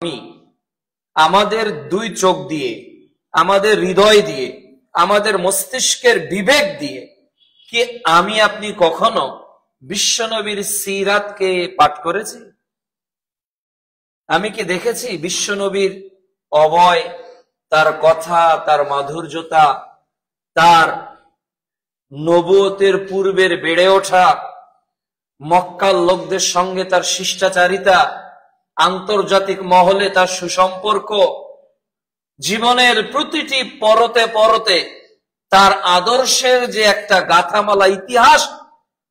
আমি আমাদের দুই চোখ দিয়ে, আমাদের হৃদয় দিয়ে, আমাদের মস্তিষ্কের বিবেক দিয়ে কি আমি আপনি কখনো বিশ্বনবীর সিরাতকে পাঠ করেছি? আমি কি দেখেছি বিশ্বনবীর অবয়, তার কথা, তার মাধুর্যতা, তার নবুয়তের পূর্বের বেড়ে ওঠা, মক্কার লোকদের সঙ্গে তার শিষ্টাচারিতা, আন্তর্জাতিক মহলে তার সুসম্পর্ক, জীবনের প্রতিটি পরতে পরতে তার আদর্শের যে একটা গাথামালা ইতিহাস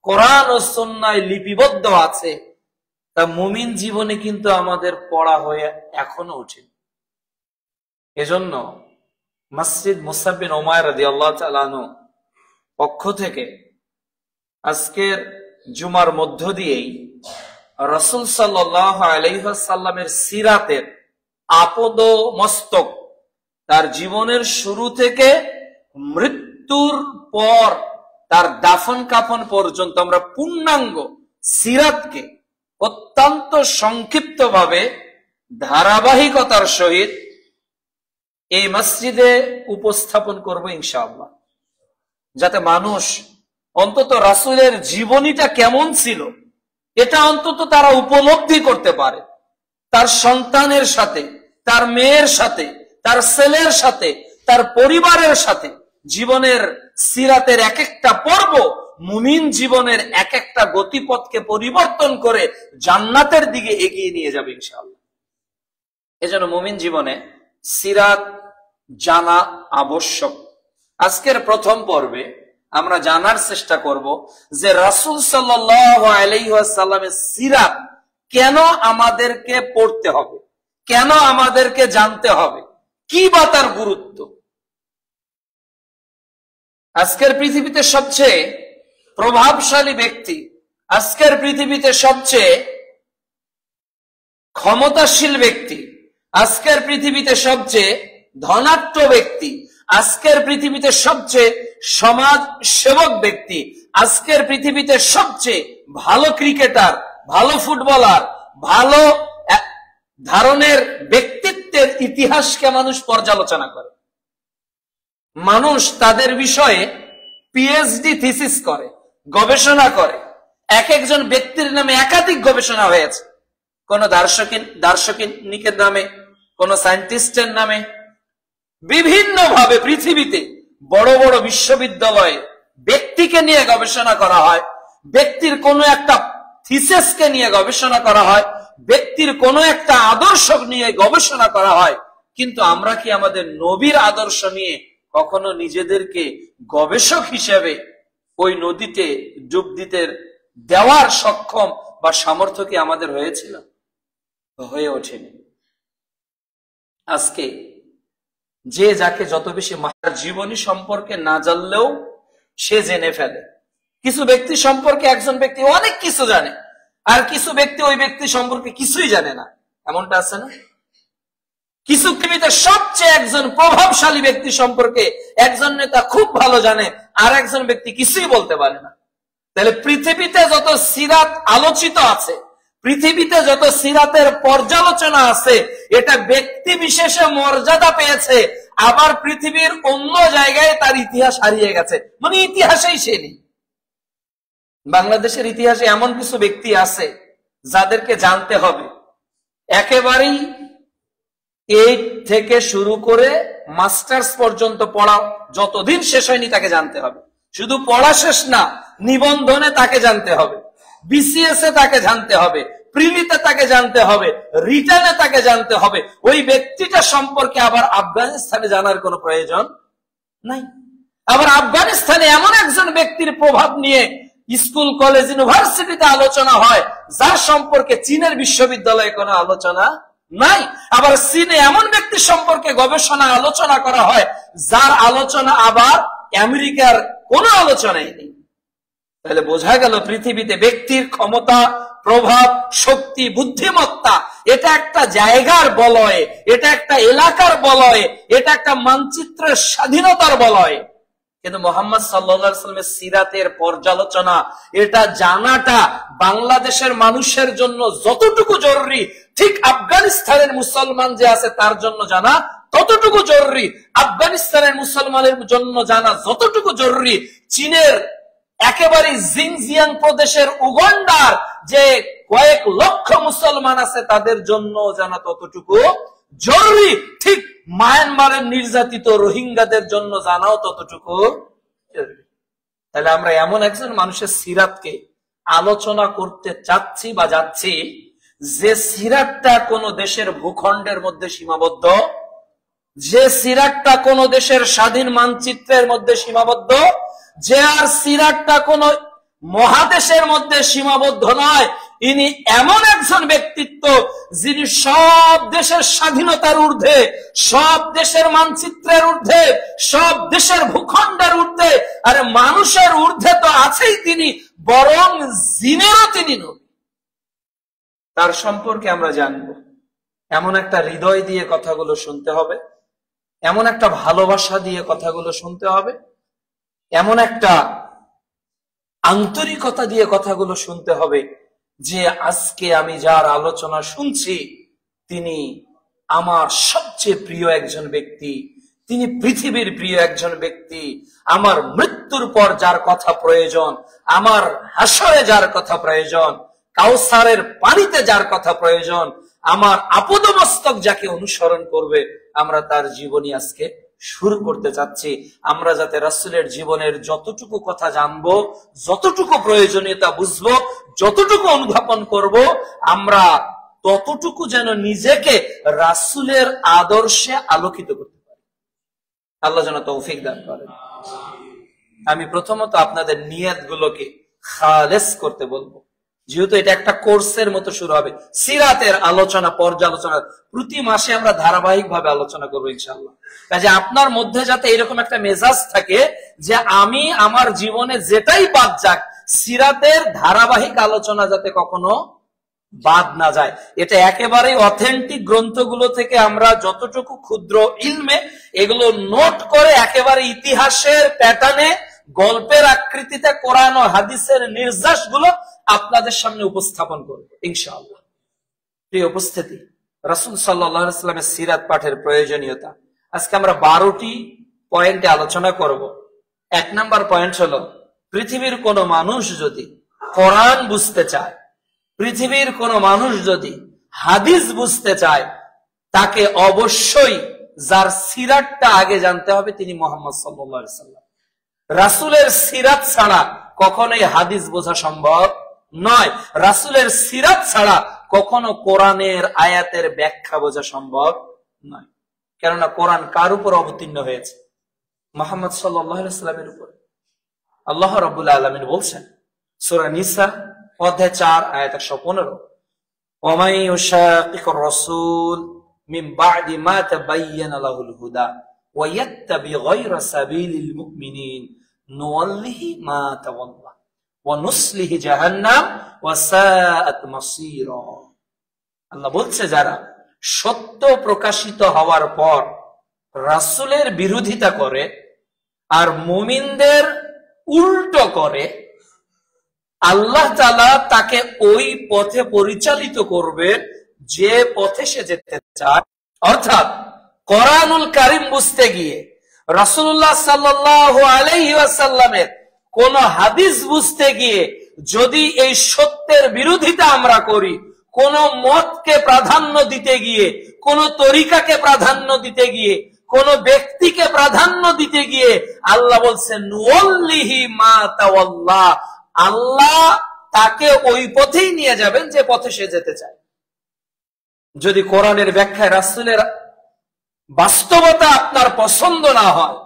কোরআন ও সুন্নায় লিপিবদ্ধ আছে, তা মুমিন জীবনে কিন্তু আমাদের পড়া হয়ে এখনো ওঠে। এজন্য মসজিদ মুসআব বিন উমাইর রাদিয়াল্লাহু তাআলা আনহু পক্ষ থেকে আজকের জুমার মধ্য দিয়েই রাসূল সাল্লাল্লাহু আলাইহি ওয়াসাল্লামের সিরাতের আপদ মস্তক, তার জীবনের শুরু থেকে মৃত্যুর পর তার দাফন কাফন পর্যন্ত আমরা পূর্ণাঙ্গ সিরাতকে অত্যন্ত সংক্ষিপ্ত ভাবে ধারাবাহিকতার সহিত এই মসজিদে উপস্থাপন করব ইনশাআল্লাহ, যাতে মানুষ অন্তত রাসূলের জীবনীটা কেমন ছিল এটা অন্তত তারা উপলব্ধি করতে পারে। তার সন্তানের সাথে, তার মেয়ের সাথে, তার ছেলের সাথে, তার পরিবারের সাথে জীবনের সিরাতের এক একটা পর্ব মুমিন জীবনের এক একটা গতিপথকে পরিবর্তন করে জান্নাতের দিকে এগিয়ে নিয়ে যাবে ইনশাআল্লাহ। এজন্য মুমিন জীবনে সিরাত জানা আবশ্যক। আজকের প্রথম পর্বে আমরা জানার চেষ্টা করব যে রাসূল সাল্লাল্লাহু আলাইহি ওয়াসাল্লামের সিরাত কেন আমাদেরকে পড়তে হবে, কেন আমাদেরকে জানতে হবে, কি বা তার গুরুত্ব। আজকের পৃথিবীতে সবচেয়ে প্রভাবশালী ব্যক্তি, আজকের পৃথিবীতে সবচেয়ে ক্ষমতাশীল ব্যক্তি, আজকের পৃথিবীতে সবচেয়ে ধনাঢ্য ব্যক্তি, আজকের পৃথিবীতে সবচেয়ে সমাজ সেবক ব্যক্তি, আজকের পৃথিবীতে সবচেয়ে ভালো ক্রিকেটার, ভালো ফুটবলার, ভালো ধরনের ব্যক্তিত্বের ইতিহাসকে মানুষ পর্যালোচনা করে। মানুষ তাদের বিষয়ে পিএইচডি থিসিস করে, গবেষণা করে। এক একজন ব্যক্তির নামে একাধিক গবেষণা হয়েছে, কোন দার্শনিকের নামে, কোন সায়েন্টিস্টের নামে। বিভিন্ন ভাবে পৃথিবীতে বড় বড় বিশ্ববিদ্যালয়ে ব্যক্তিকে নিয়ে গবেষণা করা হয়, ব্যক্তির কোনো একটা থিসিসকে নিয়ে গবেষণা করা হয়, ব্যক্তির কোনো একটা আদর্শ নিয়ে গবেষণা করা হয়। কিন্তু আমরা কি আমাদের নবীর আদর্শ নিয়ে কখনো নিজেদেরকে গবেষক হিসেবে ওই নদীতে ডুব দিতে দেওয়ার সক্ষম বা সামর্থ্য কি আমাদের হয়েছিল? হয়ে ওঠেনি। আজকে যে যাকে যত বেশি জীবনী সম্পর্কে না জানলেও সে জেনে ফেলে। কিছু ব্যক্তি সম্পর্কে একজন ব্যক্তি অনেক কিছু জানে, আর কিছু ব্যক্তি ওই ব্যক্তি সম্পর্কে কিছুই জানে না। এমনটা আছে না? কিছু পৃথিবীতে সবচেয়ে একজন প্রভাবশালী ব্যক্তি সম্পর্কে একজন নেতা খুব ভালো জানে, আর একজন ব্যক্তি কিছুই বলতে পারে না। তাহলে পৃথিবীতে যত সিরাত আলোচিত আছে, পৃথিবীতে যত সিরাতের পর্যালোচনা আছে, এটা ব্যক্তি বিশেষে মর্যাদা পেয়েছে, আবার পৃথিবীর অন্য জায়গায় তার ইতিহাস হারিয়ে গেছে, মানে ইতিহাসেই সে নেই। বাংলাদেশের ইতিহাসে এমন কিছু ব্যক্তি আছে যাদেরকে জানতে হবে। একেবারেই 8 থেকে শুরু করে মাস্টার্স পর্যন্ত পড়া যতদিন শেষ হয়নি তাকে জানতে হবে। শুধু পড়া শেষ না, নিবন্ধনে তাকে জানতে হবে, বিসিএস এ তাকে জানতে হবে, প্রিলিতে তাকে জানতে হবে, রিটার্নে তাকে জানতে হবে। ওই ব্যক্তিটা সম্পর্কে আবার আফগানিস্তানে জানার কোনো প্রয়োজন নাই। আবার আফগানিস্তানে এমন একজন ব্যক্তির প্রভাব নিয়ে স্কুল, কলেজ, ইউনিভার্সিটিতে আলোচনা হয় যার সম্পর্কে চীনের বিশ্ববিদ্যালয়ে কোনো আলোচনা নাই। আবার চীনে এমন ব্যক্তি সম্পর্কে গবেষণা আলোচনা করা হয় যার আলোচনা আবার আমেরিকার কোনো আলোচনাই নেই। তাহলে বোঝা গেল পৃথিবীতে ব্যক্তির ক্ষমতা, প্রভাব, শক্তি, বুদ্ধিমত্তা এটা একটা জায়গার বলয়, এটা একটা এলাকার বলয়, এটা একটা মানচিত্রের স্বাধীনতার বলয়। কিন্তু মুহাম্মদ সাল্লাল্লাহু আলাইহি ওয়াসাল্লামের সিরাতের পর্যালোচনা, এটা জানাটা বাংলাদেশের মানুষের জন্য যতটুকু জরুরি ঠিক আফগানিস্তানের মুসলমান যে আছে তার জন্য জানা ততটুকু জরুরি, আফগানিস্তানের মুসলমানের জন্য জানা যতটুকু জরুরি, চীনের একেবারে জিনজিয়াং প্রদেশের উগান্ডার যে কয়েক লক্ষ মুসলমান আছে তাদের জন্য জানা ততটুকু জরুরি, ঠিক মায়ানমারের নির্যাতিত রোহিঙ্গাদের জন্য জানাও ততটুকু জরুরি। তাহলে আমরা এমন একজন মানুষের সিরাতকে আলোচনা করতে চাচ্ছি বা যাচ্ছি যে সিরাতটা কোন দেশের ভূখণ্ডের মধ্যে সীমাবদ্ধ, যে সিরাতটা কোন দেশের স্বাধীন মানচিত্রের মধ্যে সীমাবদ্ধ, যে আর সিরাতটা কোন মহাদেশের মধ্যে সীমাবদ্ধ নয়। ইনি এমন একজন ব্যক্তিত্ব যিনি সব দেশের স্বাধীনতার ঊর্ধ্বে, সব দেশের মানচিত্রের ঊর্ধ্বে, সব দেশের ভূখণ্ডের ঊর্ধ্বে, আর মানুষের ঊর্ধ্বে তো আছেই তিনি, বরং জিনেরও তিনি নবী। তার সম্পর্কে আমরা জানবো। এমন একটা হৃদয় দিয়ে কথাগুলো শুনতে হবে, এমন একটা ভালোবাসা দিয়ে কথাগুলো শুনতে হবে, এমন একটা আন্তরিকতা দিয়ে কথাগুলো শুনতে হবে যে আজকে আমি যার আলোচনা শুনছি তিনি আমার সবচেয়ে প্রিয় একজন ব্যক্তি, তিনি পৃথিবীর প্রিয় একজন ব্যক্তি। আমার মৃত্যুর পর যার কথা প্রয়োজন, আমার হাসরে যার কথা প্রয়োজন, কাউসারের পানিতে যার কথা প্রয়োজন, আমার আপদমস্তক যাকে অনুসরণ করবে, আমরা তার জীবনী আজকে শুরু করতে চাচ্ছি। আমরা যাতে রাসূলের জীবনের যতটুকু কথা জানবো, যতটুকু প্রয়োজনীয়তা বুঝবো, যতটুকু অনুধাবন করব, আমরা ততটুকু যেন নিজেকে রাসূলের আদর্শে আলোকিত করতে পারি। আল্লাহ যেন তৌফিক দান করেন। আমি প্রথমত আপনাদের নিয়তগুলোকে খালেস করতে বলবো, যেহেতু এটা একটা কোর্সের মতো শুরু হবে। সিরাতের আলোচনা, পর্যালোচনা প্রতি মাসে আমরা ধারাবাহিক ভাবে আলোচনা করবো ইনশাআল্লাহ। কাজে আপনার মধ্যে যাতে এরকম একটা মেজাজ থাকে যে আমি আমার জীবনে যেটাই বাদ যাক, সিরাতের ধারাবাহিক আলোচনা যাতে কখনো বাদ না যায়। এটা একেবারে অথেন্টিক গ্রন্থগুলো থেকে আমরা যতটুকু ক্ষুদ্র ইলমে এগুলো নোট করে একেবারে ইতিহাসের প্যাটার্নে, গল্পের আকৃতিতে কোরআন ও হাদিসের নির্যাসগুলো আপনাদের সামনে উপস্থাপন করব ইনশাআল্লাহ। প্রিয় উপস্থিতি, রাসূল সাল্লাল্লাহু আলাইহি ওয়াসাল্লামের সিরাত পাঠের প্রয়োজনীয়তা আজকে আমরা 12টি পয়েন্টে আলোচনা করব। 1 নাম্বার পয়েন্ট হলো, পৃথিবীর কোন মানুষ যদি কোরআন বুঝতে চায়, পৃথিবীর কোন মানুষ যদি হাদিস বুঝতে চায়, তাকে অবশ্যই যার সিরাতটা আগে জানতে হবে তিনি মুহাম্মদ সাল্লাল্লাহু আলাইহি ওয়াসাল্লাম। রাসূলের সিরাত ছাড়া কখনোই হাদিস বোঝা সম্ভব নয়। রাসূলের সিরাত ছাড়া কখনো কোরআনের আয়াতের ব্যাখ্যা বোঝা সম্ভব নয়। কেননা কোরআন কার উপর অবতীর্ণ হয়েছে? মুহাম্মদ সাল্লাল্লাহু আলাইহি ওয়াসাল্লামের উপর। আল্লাহ রাব্বুল আলামিন বলছেন সূরা নিসা অধ্যায় 4 আয়াত 115, ওয়া মান ইউশাকিকুর রাসূল মিন বা'দি মা তাবায়্যানা লাহুল হুদা ওয়া ইয়াত্তাবি গায়রা সাবিলিল মুমিনিন নুওয়াল্লিহি মা তাওয়াল্লা ওয়া নুসলিহি জাহান্নাম ওয়া সাআত মাসীরা। আল্লাহ বলছে, যারা সত্য প্রকাশিত হওয়ার পর রাসূলের বিরোধিতা করে আর মুমিনদের উল্টো করে, আল্লাহ তাআলা তাকে ওই পথে পরিচালিত করবে যে পথে সে যেতে চায়। অর্থাৎ কোরআনুল কারীম বুঝতে গিয়ে, রাসূলুল্লাহ সাল্লাল্লাহু আলাইহি ওয়াসাল্লামের কোন হাদিস বুঝতে গিয়ে যদি এই সত্যের বিরোধিতা আমরা করি, কোন মতকে প্রাধান্য দিতে গিয়ে, কোন তরিকাকে প্রাধান্য দিতে গিয়ে, কোন ব্যক্তিকে প্রাধান্য দিতে গিয়ে, আল্লাহ বলছেন নুওয়াল্লিহি মা তাওয়াল্লা, আল্লাহ তাকে ওই পথেই নিয়ে যাবেন যে পথে সে যেতে চায়। যদি কোরআনের ব্যাখ্যায় রাসূলের বাস্তবতা আপনার পছন্দ না হয়,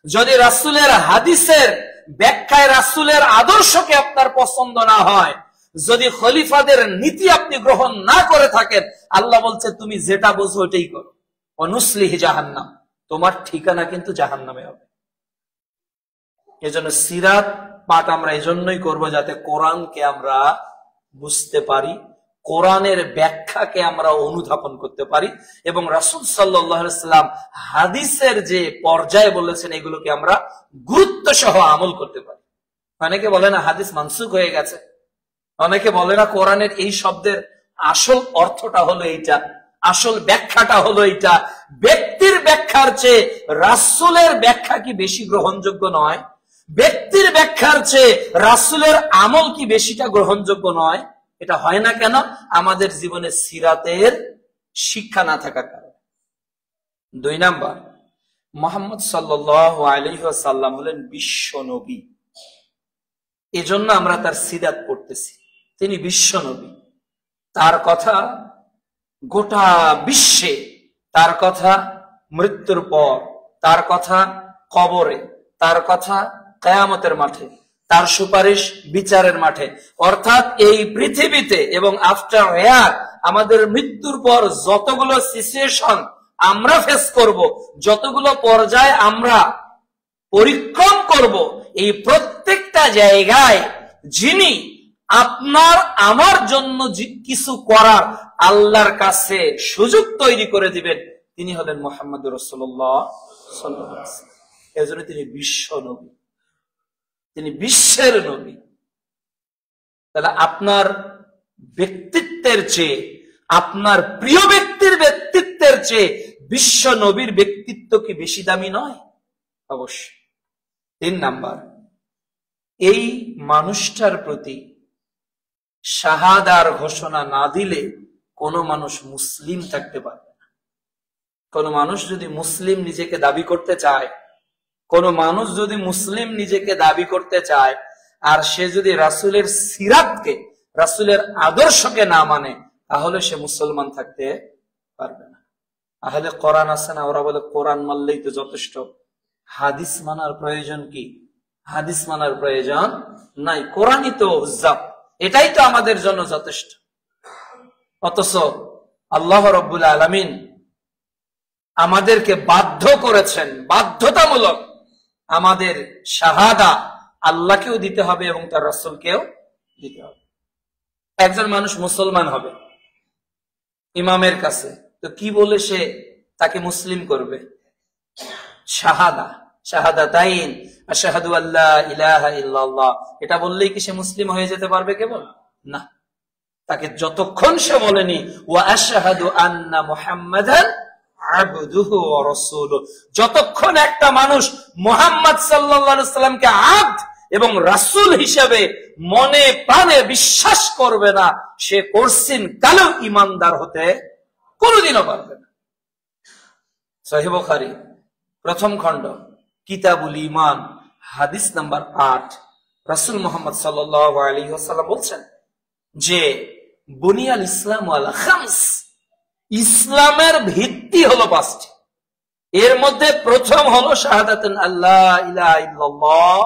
যদি রাসূলের হাদিসের ব্যাখ্যায় রাসূলের আদর্শকে আপনার পছন্দ না হয়, যদি খলিফাদের নীতি আপনি গ্রহণ না করে থাকেন, আল্লাহ বলছে তুমি যেটা বোঝো ওটাই করো। অনুসলিহি জাহান্নাম, তোমার ঠিকানা কিন্তু জাহান্নামে হবে। এজন্য সিরাত পাঠ আমরা এজন্যই করব যাতে কোরআনকে আমরা বুঝতে পারি, কোরআনের ব্যাখ্যাকে আমরা অনুধাবন করতে পারি, এবং রাসূল সাল্লাল্লাহু আলাইহি ওয়াসাল্লাম হাদিসের যে পর্যায়ে বলেছেন এগুলোকে আমরা গুরুত্ব সহ আমল করতে পারি। অনেকে বলে না হাদিস মানসুখ হয়ে গেছে, অনেকে বলে না কোরআনের এই শব্দের আসল অর্থটা হলো এইটা, আসল ব্যাখ্যাটা হলো এইটা। ব্যক্তির ব্যাখ্যার চেয়ে রাসূলের ব্যাখ্যা কি বেশি গ্রহণযোগ্য নয়? ব্যক্তির ব্যাখ্যার চেয়ে রাসূলের আমল কি বেশিটা গ্রহণযোগ্য নয়? এটা হয় না কেন? আমাদের জীবনে সিরাতের শিক্ষা না থাকার কারণে। 2 নাম্বার, মুহাম্মদ সাল্লাল্লাহু আলাইহি ওয়াসাল্লাম হলেন বিশ্ব নবী, এজন্য আমরা তার সিরাত পড়তেছি। তিনি বিশ্ব নবী, তার কথা গোটা বিশ্বে, তার কথা মৃত্যুর পর, তার কথা কবরে, তার কথা কিয়ামতের মাঠে, তার সুপারিশ বিচারের মাঠে, অর্থাৎ এই পৃথিবীতে এবং আফটার হেয়ার, আমাদের মৃত্যুর পর যতগুলো সিচুয়েশন আমরা ফেস করব, যতগুলো পর্যায়ে আমরা পরিক্রম করব, এই প্রত্যেকটা জায়গায় যিনি আপনার আমার জন্য কিছু করার আল্লাহর কাছে সুযোগ তৈরি করে দিবেন, তিনি হলেন মুহাম্মদুর রাসূলুল্লাহ সাল্লাল্লাহু আলাইহি ওয়াসাল্লাম। এজন্য তিনি বিশ্ব নবী, তিনি বিশ্বের নবী। তাহলে আপনার ব্যক্তিত্বের চেয়ে, আপনার প্রিয় ব্যক্তির ব্যক্তিত্বের চেয়ে বিশ্ব নবীর ব্যক্তিত্ব কি বেশি দামি নয়? অবশ্যই। 3 নাম্বার, এই মানুষটার প্রতি শাহাদার ঘোষণা না দিলে কোন মানুষ মুসলিম থাকতে পারবে না। কোন মানুষ যদি মুসলিম নিজেকে দাবি করতে চায়, কোন মানুষ যদি মুসলিম নিজেকে দাবি করতে চায়, আর সে যদি রাসূলের সিরাতকে, রাসূলের আদর্শকে না মানে, তাহলে সে মুসলমান থাকতে পারবে না। আহলে কোরআন আছে না, ওরা বলে কোরআন মানলেই তো যথেষ্ট, হাদিস মানার প্রয়োজন কি? হাদিস মানার প্রয়োজন নাই, কোরআনই তো হুজ্জাত, এটাই তো আমাদের জন্য যথেষ্ট। অথচ আল্লাহ রাব্বুল আলামিন আমাদেরকে বাধ্য করেছেন, বাধ্যতামূলক আমাদের শাহাদা আল্লাহকেও দিতে হবে এবং তার রাসূলকেও দিতে হবে। একজন মানুষ মুসলমান হবে ইমামের কাছে, তো কি বলে সে তাকে মুসলিম করবে? শাহাদা, শাহাদাতাইন, আশহাদু আল্লা ইলাহা ইল্লাল্লাহ, এটা বললেই কি সে মুসলিম হয়ে যেতে পারবে কেবল? না, তাকে যতক্ষণ সে বলেনি ওয়া আশহাদু আন্না মুহাম্মাদান আবদুহু ওয়া রাসূলুহু, যতক্ষণ একটা মানুষ মুহাম্মদ সাল্লাল্লাহু আলাইহি সাল্লামকে আব্দ এবং রাসূল হিসেবে মনে প্রাণে বিশ্বাস করবে না, সে কোরসিন কালেও ঈমানদার হতে কোনোদিনও পারবে না। সহিহ বুখারী প্রথম খণ্ড কিতাবুল ঈমান হাদিস নাম্বার 8, রাসূল মুহাম্মদ সাল্লাল্লাহু আলাইহি ওয়াসাল্লাম বলছেন যে বুনিয়াল ইসলাম আলা খামস, ইসলামের ভিত্তি হলো 5টি। এর মধ্যে প্রথম হলো শাহাদাতুন আল্লাহ ইলাহা ইল্লাল্লাহ,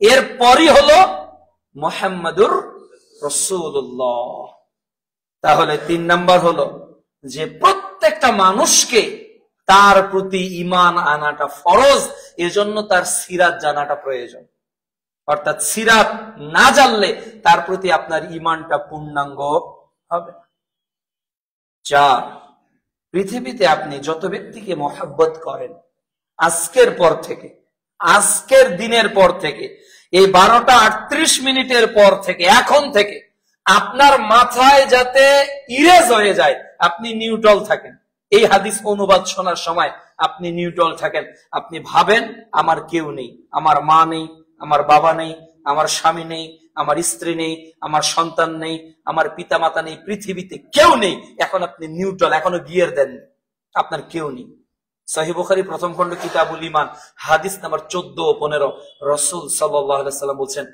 এরপরই হলো মুহাম্মাদুর রাসূলুল্লাহ। তাহলে 3 নাম্বার হলো যে প্রত্যেকটা মানুষকে তার প্রতি ঈমান আনাটা ফরজ, এজন্য তার সিরাত জানাটা প্রয়োজন। অর্থাৎ সিরাত না জানলে তার প্রতি আপনার ঈমানটা পূর্ণাঙ্গ হবে না। 4, পৃথিবীতে আপনি যত ব্যক্তিকে মহব্বত করেন, আজকের পর থেকে, আজকের দিনের পর থেকে, এই 12টা 38 মিনিটের পর থেকে, এখন থেকে আপনার মাথায় যাতে ইরেজ হয়ে যায়, আপনি নিউট্রাল থাকেন। এই হাদিস অনুবাদ শোনার সময় আপনি নিউট্রাল থাকেন। আপনি ভাবেন আমার কেউ নেই, আমার মা নেই, আমার বাবা নেই, আমার স্বামী নেই, আমার স্ত্রী নেই, আমার সন্তান নেই, আমার পিতা মাতা নেই, পৃথিবীতে কেউ নেই। এখন আপনি নিউট্রাল, এখনো গিয়ার দেননি, আপনার কেউ নেই। সহিহ বুখারী প্রথম খণ্ড কিতাবুল ঈমান হাদিস নাম্বার 14 ও 15, রাসূল সাল্লাল্লাহু আলাইহি ওয়াসাল্লাম বলছেন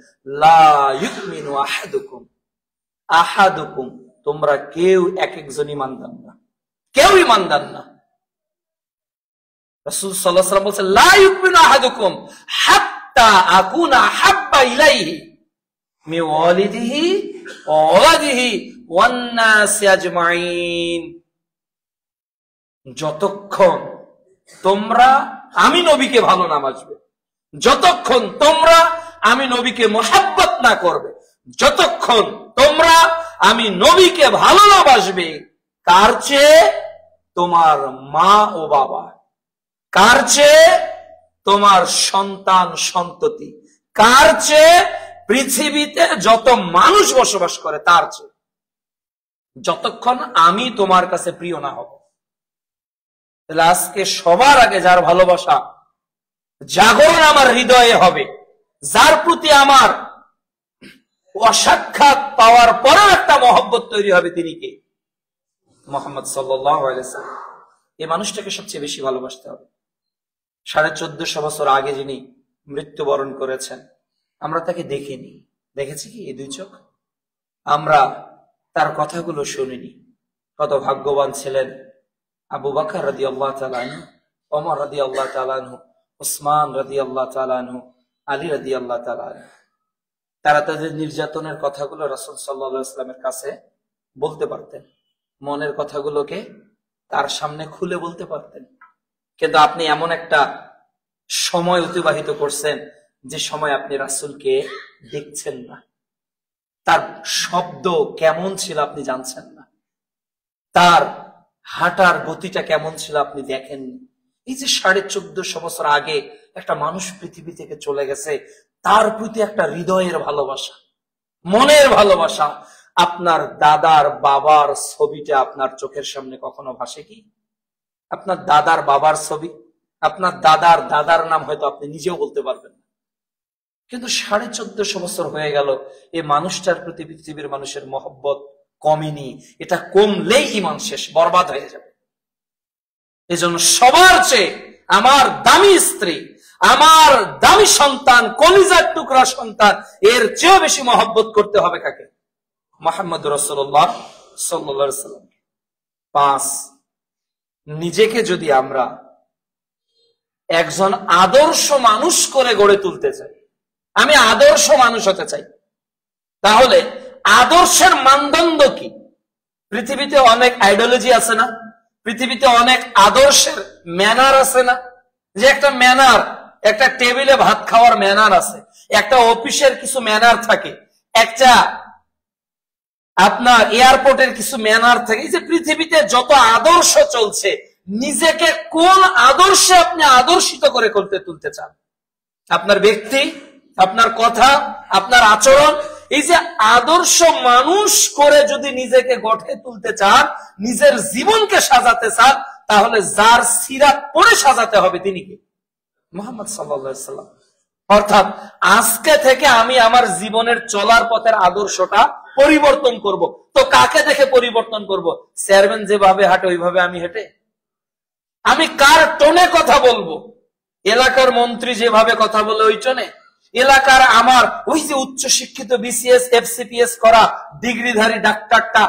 লা ইউমিনু আহাদুকুম, আহাদুকুম, তোমরা কেউ এক একজন ঈমানদার না, কেউ ঈমানদার না। রাসূল সাল্লাল্লাহু আলাইহি ওয়াসাল্লাম বলছেন লা ইউমিনু আহাদুকুম হাত্তা আকুনা হাব্বা ইলাইহি মিন ওয়ালিদিহি ওয়া ওয়ালাদিহি ওয়ান নাসি আজমাইন, যতক্ষণ তোমরা আমি নবীকে ভালো না বাসবে, যতক্ষণ তোমরা আমি নবীকে মহব্বত না করবে, যতক্ষণ তোমরা আমি নবীকে ভালো না বাসবে, কার চেয়ে? তোমার মা ও বাবা, কার চেয়ে? তোমার সন্তান সন্ততি, কার চেয়ে? পৃথিবীতে যত মানুষ বসবাস করে তার চেয়ে। যতক্ষণ আমি তোমার কাছে প্রিয় না হব। তাহলে আজকে সবার আগে যার ভালোবাসা জাগরণ আমার হৃদয়ে হবে, যার প্রতি আমার অসাক্ষাৎ পাওয়ার পরেও একটা মহব্বত তৈরি হবে, তিনি কে? মুহাম্মদ সাল্লাল্লাহু আলাইহি ওয়াসাল্লাম। এই মানুষটাকে সবচেয়ে বেশি ভালোবাসতে হবে। 1450 বছর আগে যিনি মৃত্যুবরণ করেছেন, আমরা তাকে দেখিনি, দেখেছি কি এই দুই চোখ? আমরা তার কথাগুলো শুনিনি। কত ভাগ্যবান ছিলেন আবু বকর রাদিয়াল্লাহু তাআলা আনহু, ওমর রাদিয়াল্লাহু তাআলা আনহু, উসমান রাদিয়াল্লাহু তাআলা আনহু, আলী রাদিয়াল্লাহু তাআলা আনহু। তারা তাদের নির্যাতনের কথাগুলো রাসূল সাল্লাল্লাহু আলাইহি ওয়াসাল্লামের কাছে বলতে পারতেন, মনের কথাগুলোকে তার সামনে খুলে বলতে পারতেন। কিন্তু আপনি এমন একটা সময় অতিবাহিত করছেন যে সময় আপনি রাসূলকে দেখছেন না, তার শব্দ কেমন ছিল আপনি জানছেন না, তার হাঁটার গতিটা কেমন ছিল আপনি দেখেননি। এই যে 1450 বছর আগে একটা মানুষ পৃথিবী থেকে চলে গেছে, তার প্রতি একটা হৃদয়ের ভালোবাসা, মনের ভালোবাসা। আপনার দাদার বাবার ছবিটা আপনার চোখের সামনে কখনো ভাসে কি? আপনার দাদার বাবার ছবি, আপনার দাদার দাদার নাম হয়তো আপনি নিজেও বলতে পারবেন না, কিন্তু 1450 বছর হয়ে গেল, এই মানুষটার প্রতি পৃথিবীর মানুষের মহব্বত কমেনি। এটা কমলেই ঈমান শেষ, বরবাদ হয়ে যাবে। এজন্য সবার চেয়ে আমার দামি স্ত্রী, আমার দামি সন্তান, কলিজার টুকরা সন্তান, এর চেয়ে বেশি মহব্বত করতে হবে কাকে? মুহাম্মদ রাসূলুল্লাহ সাল্লাল্লাহু আলাইহি ওয়াসাল্লাম। 5, নিজেকে যদি আমরা একজন আদর্শ মানুষ করে গড়ে তুলতে চাই, আমি আদর্শ মানুষ হতে চাই, তাহলে আদর্শের মানদণ্ড কি? পৃথিবীতে অনেক আইডিওলজি আছে না, পৃথিবীতে অনেক আদর্শের ম্যানার আছে না, যে একটা ম্যানার, একটা টেবিলে ভাত খাওয়ার ম্যানার আছে, একটা অফিসের কিছু ম্যানার থাকে, একটা আপনার এয়ারপোর্টের কিছু ম্যানার থাকে। এই যে পৃথিবীতে যত আদর্শ চলছে, নিজেকে কোন আদর্শে আপনি আদর্শিত করে করতে তুলতে চান? আপনার ব্যক্তি, আপনার কথা, আপনার আচরণ, এই যে আদর্শ মানুষ করে যদি নিজেকে গঠে তুলতে চান, নিজের জীবনকে সাজাতে চান, তাহলে যার সিরাত পড়ে সাজাতে হবে তিনি কে? মুহাম্মদ সাল্লাল্লাহু আলাইহি ওয়াসাল্লাম। অর্থাৎ আজকে থেকে আমি আমার জীবনের চলার পথের আদর্শটা পরিবর্তন করব। তো কাকে দেখে পরিবর্তন করব? চেয়ারম্যান যেভাবে হাঁটে ওইভাবে আমি হেঁটে? আমি কার টোনে কথা বলবো? এলাকার মন্ত্রী যেভাবে কথা বলে ওই টোনে? এলাকার আমার ওই যে উচ্চ শিক্ষিত বিসিএস এফসিপিএস করা ডিগ্রিধারী ডাক্তারটা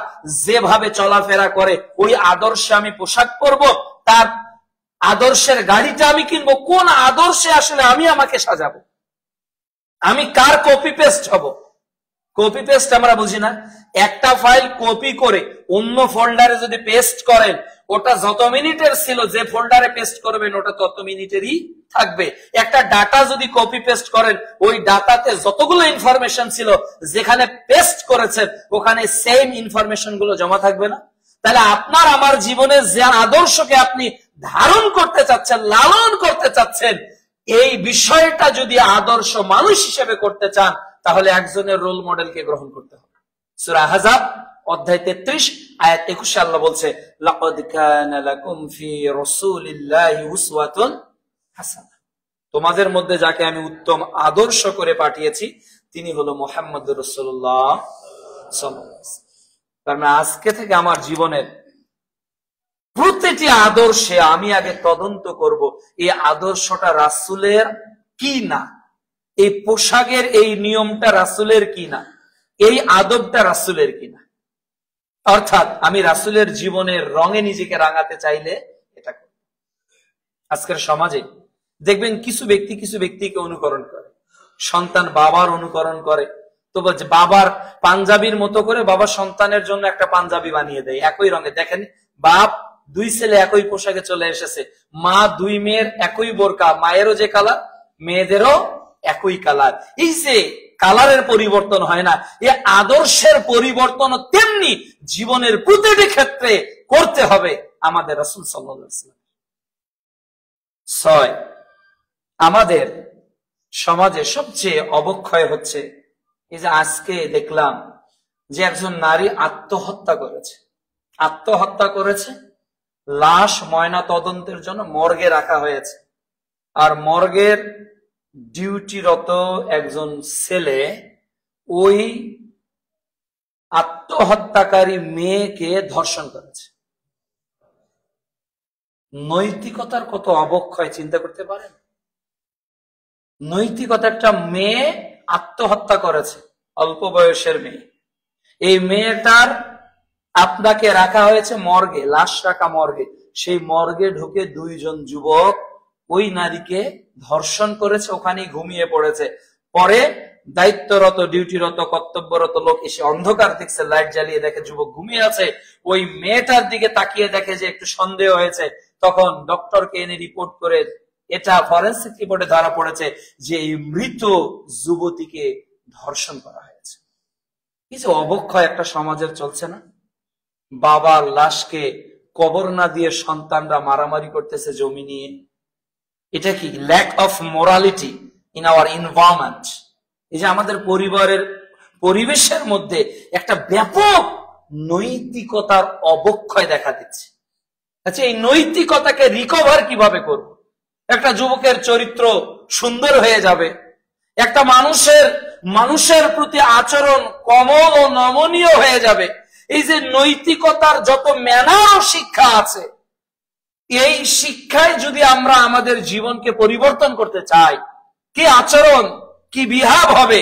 যেভাবে চলাফেরা করে ওই আদর্শে আমি পোশাক পরবো? তার আদর্শের গাড়িটা আমি কিনবো? কোন আদর্শে আসলে আমি আমাকে সাজাবো? আমি কার কপি পেস্ট হব? কপি পেস্ট আমরা বুঝি না। একটা ফাইল কপি করে অন্য ফোল্ডারে যদি পেস্ট করেন, ওটা যত মিনিটের ছিল যে ফোল্ডারে পেস্ট করবেন ওটা তত মিনিটেরই থাকবে। একটা ডাটা যদি কপি পেস্ট করেন, ওই ডাটাতে যতগুলো ইনফরমেশন ছিল যেখানে পেস্ট করেছেন ওখানে সেম ইনফরমেশন গুলো জমা থাকবে না? তাহলে আপনার আমার জীবনে যে আদর্শকে আপনি ধারণ করতে চাচ্ছেন, লালন করতে চাচ্ছেন, এই বিষয়টা যদি আদর্শ মানুষ হিসেবে করতে চান, তাহলে একজনের রোল মডেলকে গ্রহণ করতে হবে। সূরা আহজাব অধ্যায় 33 আয়াত 21 আল্লাহ বলছে, লাকাদ কানা লাকুম ফি রাসূলিল্লাহি উসওয়াতুন হাসানাহ। তোমাদের মধ্যে যাকে আমি উত্তম আদর্শ করে পাঠিয়েছি তিনি হলো মুহাম্মদুর রাসূলুল্লাহ সাল্লাল্লাহু আলাইহি ওয়াসাল্লাম। তার মানে আজকে থেকে আমার জীবনের প্রতিটি আদর্শে আমি আগে তদন্ত করব এই আদর্শটা রাসূলের কি না, এই পোশাকের এই নিয়মটা রাসূলের কি না, এই আদবটা রাসূলের কি না। অর্থাৎ আমি রাসূলের জীবনের রঙে নিজেকে রাঙাতে চাইলে এটা করব। আজকের সমাজে দেখবেন কিছু ব্যক্তিকে অনুকরণ করে, সন্তান বাবার অনুকরণ করে, তো বাবার পাঞ্জাবির মতো করে বাবা সন্তানের জন্য একটা পাঞ্জাবি বানিয়ে দেয় একই রঙে। দেখেন, বাপ 2 ছেলে একই পোশাকে চলে এসেছে, মা 2 মেয়ের একই বোরকা, মায়েরও যে কালার মেয়েদেরও একই কালার। এই যে কালারের পরিবর্তন হয় না, এই আদর্শের পরিবর্তন তেমনি জীবনের প্রতিটি ক্ষেত্রে করতে হবে আমাদের রাসূল সাল্লাল্লাহু আলাইহি ওয়াসাল্লাম। 6, আমাদের সমাজে সবচেয়ে অবক্ষয় হচ্ছে এই যে আজকে দেখলাম যে একজন নারী আত্মহত্যা করেছে, লাশ ময়না তদন্তের জন্য মর্গে রাখা হয়েছে, আর মর্গের ডিউটিরত একজন ছেলে ওই আত্মহত্যাকারী মেয়েকে ধর্ষণ করেছে। নৈতিকতার কত অবক্ষয় চিন্তা করতে পারেন? নৈতিকতা, একটা মেয়ে আত্মহত্যা করেছে, অল্প বয়সের মেয়ে। এই মেয়েটার আপনাকে রাখা হয়েছে মর্গে, লাশ রাখা মর্গে। সেই মর্গে ঢুকে দুইজন যুবক ওই নারীকে ধর্ষণ করেছে, ওখানেই ঘুমিয়ে পড়েছে। পরে দায়িত্বরত, ডিউটিরত, কর্তব্যরত লোক এসে অন্ধকার দেখছে, লাইট জ্বালিয়ে দেখে যুবক ঘুমিয়ে আছে। ওই মেয়েটার দিকে তাকিয়ে দেখে যে একটু সন্দেহ হয়েছে, তখন ডক্টরকে এনে রিপোর্ট করে এটা ফরেন্সিক রিপোর্টে ধরা পড়েছে যে এই মৃত যুবতীকে ধর্ষণ করা হয়েছে। এই যে অবক্ষয় একটা সমাজের চলছে না, বাবার লাশকে কবর না দিয়ে সন্তানরা মারামারি করতেছে জমি নিয়ে। এটা কি lack of morality in our environment? এই যে আমাদের পরিবেশের মধ্যে একটা ব্যাপক নৈতিকতার অবক্ষয় দেখা দিচ্ছে। আচ্ছা, এই নৈতিকতাকে রিকভার কিভাবে করব? একটা যুবকের চরিত্র সুন্দর হয়ে যাবে, একটা মানুষের প্রতি আচরণ কোমল ও নমনীয় হয়ে যাবে। এই যে নৈতিকতার যত ম্যানার ও শিক্ষা আছে, এই শিক্ষায় যদি আমরা আমাদের জীবনকে পরিবর্তন করতে চাই, কি আচরণ, কি বিহেভ হবে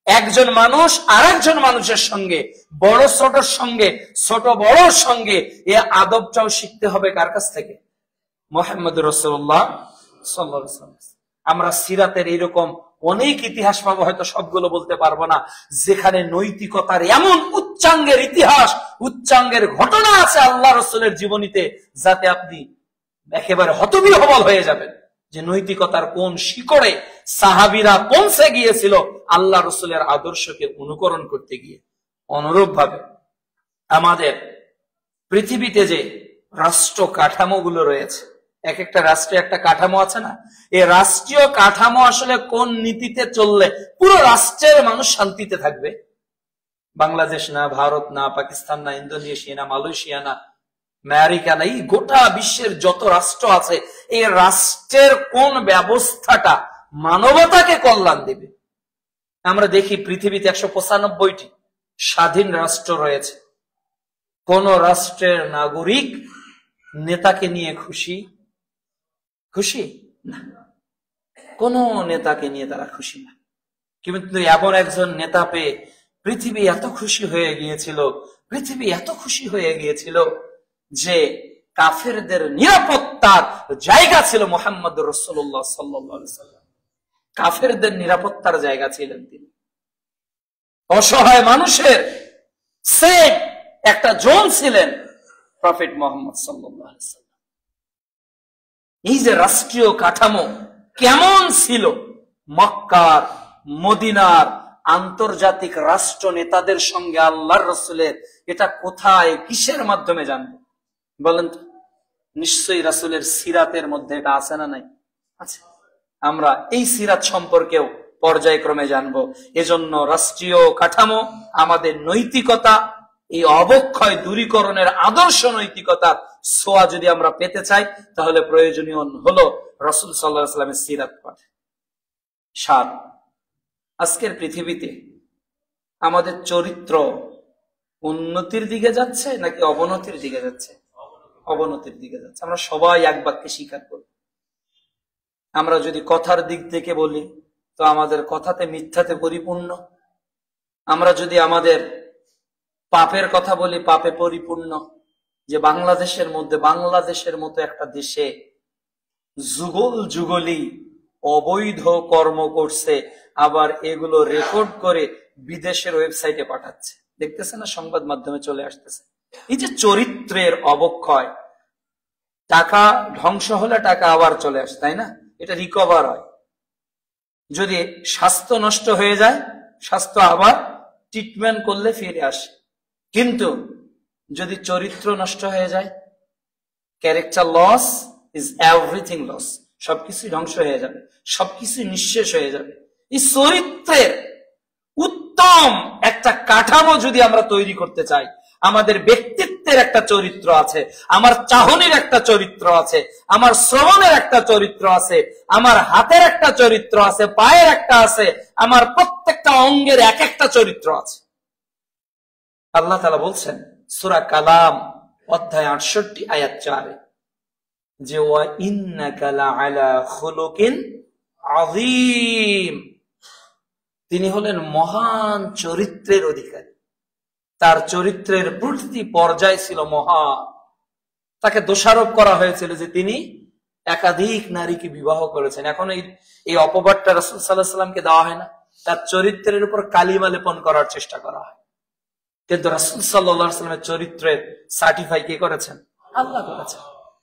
একজন মানুষ আর একজন মানুষের সঙ্গে, বড় ছোটর সঙ্গে, ছোট বড়র সঙ্গে, এ আদবটাও শিখতে হবে কার কাছ থেকে? মুহাম্মদ রাসূলুল্লাহ সাল্লাল্লাহু আলাইহি ওয়াসাল্লাম। আমরা সিরাতের এরকম অনেক ইতিহাস পাবো, হয়তো সবগুলো বলতে পারবো না, যেখানে নৈতিকতার এমন উচ্চাঙ্গের ইতিহাস, উচ্চাঙ্গের ঘটনা আছে আল্লাহ রসুলের জীবনীতে, যাতে আপনি একেবারে হতবিহ্বল হয়ে যাবেন যে নৈতিকতার কোন শিকড়ে সাহাবীরা পৌঁছে গিয়েছিল আল্লাহ রসুলের আদর্শকে অনুকরণ করতে গিয়ে। অনুরূপ ভাবে আমাদের পৃথিবীতে যে রাষ্ট্র কাঠামোগুলো রয়েছে, এক একটা রাষ্ট্রে একটা কাঠামো আছে না, এই রাষ্ট্রীয় কাঠামো আসলে কোন নীতিতে চললে পুরো রাষ্ট্রের মানুষ শান্তিতে থাকবে? বাংলাদেশ না, ভারত না, পাকিস্তান না, ইন্দোনেশিয়া না, মালয়েশিয়া না, আমেরিকা না, এই গোটা বিশ্বের যত রাষ্ট্র আছে, এই রাষ্ট্রের কোন ব্যবস্থাটা মানবতাকে কল্যাণ দেবে? আমরা দেখি পৃথিবীতে 195টি স্বাধীন রাষ্ট্র রয়েছে। কোন রাষ্ট্রের নাগরিক নেতাকে নিয়ে খুশি না, কোন নেতাকে নিয়ে তারা খুশি না। কিন্তু এমন একজন নেতা পেয়ে পৃথিবী এত খুশি হয়ে গিয়েছিল যে কাফেরদের নিরাপত্তার জায়গা ছিল মুহাম্মদ রাসূলুল্লাহ সাল্লাল্লাহু আলাইহি ওয়াসাল্লাম। কাফেরদের নিরাপত্তার জায়গা ছিলেন তিনি। অসহায় মানুষের সেফ একটা জোন ছিলেন প্রফেট মুহাম্মদ সাল্লাল্লাহু আলাইহি ওয়াসাল্লাম। এই যে রাষ্ট্রীয় কাঠামো কেমন ছিল, মক্কার, মদিনার আন্তর্জাতিক রাষ্ট্র নেতাদের সঙ্গে আল্লাহর রাসূলের এটা কোথায়, কিসের মাধ্যমে জানবো বলেন তো? নিশ্চয়ই রাসূলের সিরাতের মধ্যে এটা আছে না নাই? আছে। আমরা এই সিরাত সম্পর্কেও পর্যায়ক্রমে জানবো। এজন্য রাষ্ট্রীয় কাঠামো, আমাদের নৈতিকতা, এই অবক্ষয় দূরীকরণের আদর্শ নৈতিকতার ছোঁয়া যদি আমরা পেতে চাই, তাহলে প্রয়োজনীয় হলো রাসূল সাল্লাল্লাহু আলাইহি ওয়াসাল্লামের সিরাত পাঠ। ৭, আজকের পৃথিবীতে আমাদের চরিত্র উন্নতির দিকে যাচ্ছে নাকি অবনতির দিকে যাচ্ছে? অবনতির দিকে যাচ্ছে। আমরা সবাই এক বাক্যে স্বীকার করি। আমরা যদি কথার দিক থেকে বলি তো আমাদের কথাতে মিথ্যাতে পরিপূর্ণ। আমরা যদি আমাদের পাপের কথা বলি, পাপে পরিপূর্ণ। যে বাংলাদেশের মতো একটা দেশে যুগলি অবৈধ কর্ম করছে, আবার এগুলো রেকর্ড করে বিদেশের ওয়েবসাইটে পাঠাচ্ছে। দেখতেছে না, সংবাদ মাধ্যমে চলে আসতেছে। এই যে চরিত্রের অবক্ষয়, টাকা ধ্বংস হলে টাকা আবার চলে আসে, তাই না? এটা রিকভার হয়। যদি স্বাস্থ্য নষ্ট হয়ে যায়, স্বাস্থ্য আবার ট্রিটমেন্ট করলে ফিরে আসে। কিন্তু যদি চরিত্র নষ্ট হয়ে যায়, character loss is everything loss, সবকিছু ধ্বংস হয়ে যাবে, সবকিছু নিঃশেষ হয়ে যাবে। এই চরিত্রের উত্তম এক একটা কাঠামো যদি আমরা তৈরি করতে চাই, আমাদের ব্যক্তিত্বের একটা চরিত্র আছে, আমার চাহনির একটা চরিত্র আছে, আমার শ্রবণের একটা চরিত্র আছে, আমার হাতের একটা চরিত্র আছে, পায়ের একটা আছে, আমার প্রত্যেকটা অঙ্গের এক একটা চরিত্র আছে। আল্লাহ তাআলা বলছেন সূরা কালাম অধ্যায় 68 আয়াত 4 যে ওয়া ইন্নাকা লাআলা খুলুকিন আযীম, তিনি হলেন মহান চরিত্রের অধিকারী। তার চরিত্রের প্রতিটি পর্যায় ছিল মহান। তাকে দোষারোপ করা হয়েছিল যে তিনি একাধিক নারীকে বিবাহ করেছেন। এখন এই অপবাদটা রাসূল সাল্লাল্লাহু আলাইহি ওয়াসাল্লামকে দেওয়া হয় না, তার চরিত্রের উপর কালিমা লেপন করার চেষ্টা করা হয়। কিন্তু রাসূল সাল্লাল্লাহু আলাইহি ওয়াসাল্লামের চরিত্রের সার্টিফাই কে করেছেন? আল্লাহ করেছেন।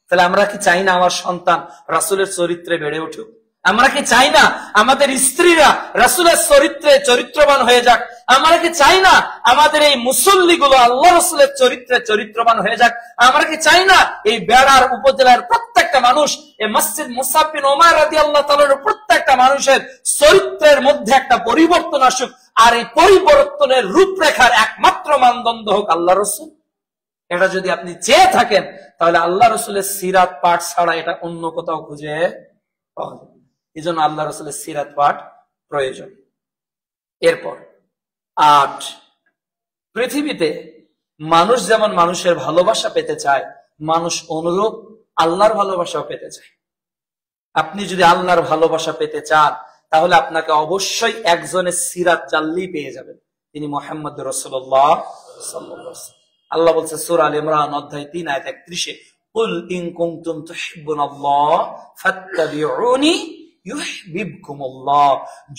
তাহলে আমরা কি চাই না আমার সন্তান রাসূলের চরিত্রে বেড়ে উঠুক? আমরা কি চাই না আমাদের স্ত্রীরা রাসূলের চরিত্রে চরিত্রবান হয়ে যাক? আমরা কি চাই না আমাদের এই মুসল্লিগুলো আল্লাহ রাসূলের চরিত্রে চরিত্রবান হয়ে যাক? আমরা কি চাই না এই বেড়ার উপজেলার প্রত্যেকটা মানুষ, এই মসজিদ মুসআব বিন উমার রাদিয়াল্লাহু তাআলার প্রত্যেকটা মানুষের চরিত্রের মধ্যে একটা পরিবর্তন আসুক, আর এই পরিবর্তনের রূপরেখার একমাত্র মানদণ্ড হোক আল্লাহ রাসূল? এটা যদি আপনি চেয়ে থাকেন তাহলে আল্লাহ রাসূলের সিরাত পাঠ ছাড়া এটা অন্য কোথাও খুঁজে পাওয়া যাবে। এই জন্য আল্লাহ রাসূলের সিরাত পাঠ প্রয়োজন। এরপর 8, পৃথিবীতে মানুষ যেমন মানুষের ভালোবাসা পেতে চায়, মানুষ অনুরূপ আল্লাহর ভালোবাসাও পেতে চায়। আপনি যদি আল্লাহর ভালোবাসা পেতে চান তাহলে আপনাকে অবশ্যই একজনের সিরাত জানলেই পেয়ে যাবেন, তিনি মুহাম্মদ রাসূলুল্লাহ সাল্লাল্লাহু আলাইহি ওয়াসাল্লাম। আল্লাহ বলছে সূরা আল ইমরান অধ্যায় 3 আয়াত 31 কুল ইন কুনতুম তুহিব্বুনাল্লাহ ফাত্তাবিউনি ইউহিব্বুকুমুল্লাহ,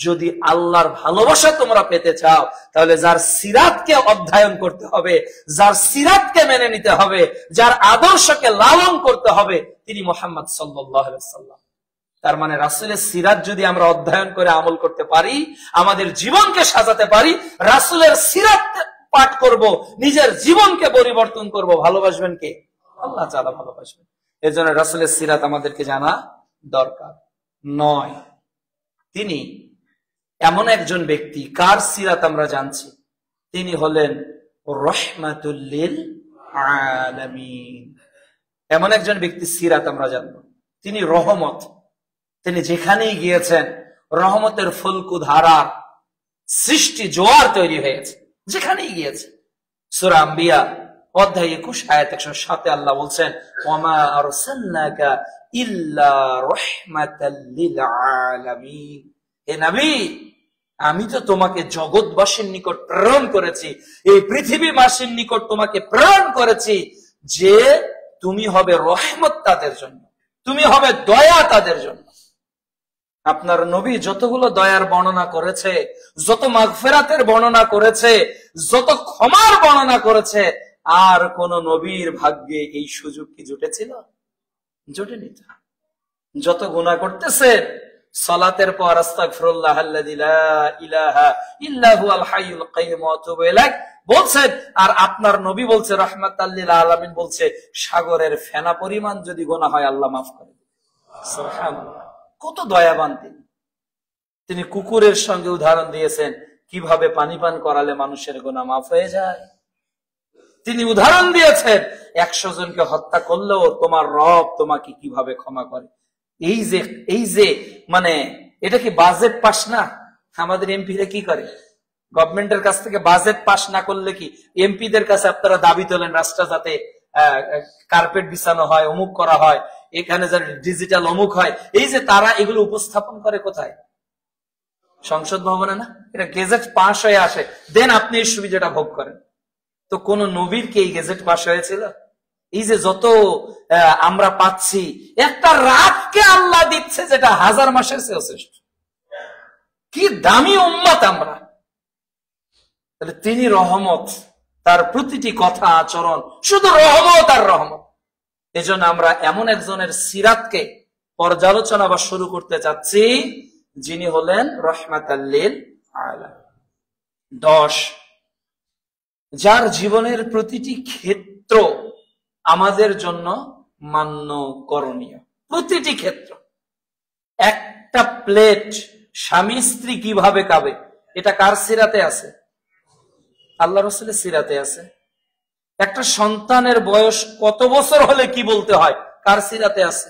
যদি আল্লাহর ভালোবাসা তোমরা পেতে চাও তাহলে যার সিরাতকে অধ্যয়ন করতে হবে, যার সিরাতকে মেনে নিতে হবে, যার আদর্শকে লালন করতে হবে, তিনি মুহাম্মদ সাল্লাল্লাহু আলাইহি ওয়াসাল্লাম। তার মানে রাসূলের সিরাত যদি আমরা অধ্যয়ন করে আমল করতে পারি, আমাদের জীবনকে সাজাতে পারি, রাসূলের সিরাত পাঠ করব, নিজের জীবনকে পরিবর্তন করব, ভালোবাসবেন কে? আল্লাহ তাআলা ভালোবাসবেন। এজন্য রাসূলের সিরাত আমাদেরকে জানা দরকার। 9, তিনি এমন একজন ব্যক্তি, কার সিরাত আমরা জানছি, তিনি হলেন রাহমাতুল লিল আলামিন। এমন একজন ব্যক্তির সিরাত আমরা জানব, তিনি রহমত। তিনি যেখানেই গিয়েছেন রহমতের ফুলকু ধারা, সৃষ্টি জোয়ার তৈরি হয়েছে যেখানেই গিয়েছে। সূরা আম্বিয়া অধ্যায় 21 আয়াত 107 আল্লাহ বলছেন ওয়ামা আরসালনাকা ইল্লা রাহমাতাল লিল আলামিন, হে নবী আমি তো তোমাকে জগৎবাসীর নিকট প্রেরণ করেছি, এই পৃথিবীবাসীর নিকট তোমাকে প্রেরণ করেছি যে তুমি হবে রহমত তাদের জন্য, তুমি হবে দয়া তাদের জন্য। আপনার নবী যতগুলো দয়ার বর্ণনা করেছে, যত মাগফিরাতের বর্ণনা করেছে, যত ক্ষমার বর্ণনা করেছে, আর কোন নবীর ভাগ্যে এই সুযোগ কি জুটেছিল? জুটেনি। যত গুনাহ করতেছে সালাতের পর আস্তাগফিরুল্লাহ আল্লাযী লা ইলাহা ইল্লা হুয়াল হাইয়ুল কাইয়্যুম ওয়া আতুবু ইলাইহি বলছেন, আর আপনার নবী বলছে রাহমাতাল লিল আলামিন, বলছে সাগরের ফেনা পরিমাণ যদি গুনাহ হয় আল্লাহ মাফ করে দেন। সুবহানাল্লাহ, কত দয়াবান তিনি। তিনি কুকুরের সঙ্গে উদাহরণ দিয়েছেন কিভাবে পানি পান করালে মানুষের গুনাহ মাফ হয়ে যায়। তিনি উদাহরণ দিয়েছেন 100 জনকে হত্যা করলেও তোমার রব তোমাকে কিভাবে ক্ষমা করে। এই যে মানে এটা কি বাজেট পাস না? আমাদের এমপিরা কি করে, গভর্নমেন্টের কাছ থেকে বাজেট পাস না করলে কি এমপিদের কাছে আপনারা দাবি তোলেন রাস্তা যাতে কার্পেট বিছানো হয়, অমুক করা হয়, এখানে যাতে ডিজিটাল অমুক হয়। এই যে তারা এগুলো উপস্থাপন করে কোথায়? সংসদ ভবনে না? এটা গেজেট পাস হয়ে আসে, দেন আপনি এই সুবিধাটা ভোগ করেন। তো কোন নবীর কি এই গেজেট পাস হয়েছিল? এই যে যত আমরা পাচ্ছি, একটা রাতকে আল্লাহ দিচ্ছে যেটা 1000 মাসের চেয়ে শ্রেষ্ঠ। কি দামি উম্মত আমরা। তাহলে তিনি রহমত, তার প্রতিটি কথা আচরণ শুধু রহমত আর রহমত। এজন্য আমরা এমন একজনের সিরাতকে পর্যালোচনা বা শুরু করতে চাচ্ছি যিনি হলেন রাহমাতাল লিল আলামিন। 10, যার জীবনের প্রতিটি ক্ষেত্র আমাদের জন্য মান্য করণীয়। প্রতিটি ক্ষেত্র। একটা প্লেট স্বামী স্ত্রী কিভাবে খাবে এটা কার সিরাতে আছে? আল্লাহ রাসূলের সিরাতে আছে। একটা সন্তানের বয়স কত বছর হলে কি বলতে হয়, কার সিরাতে আছে?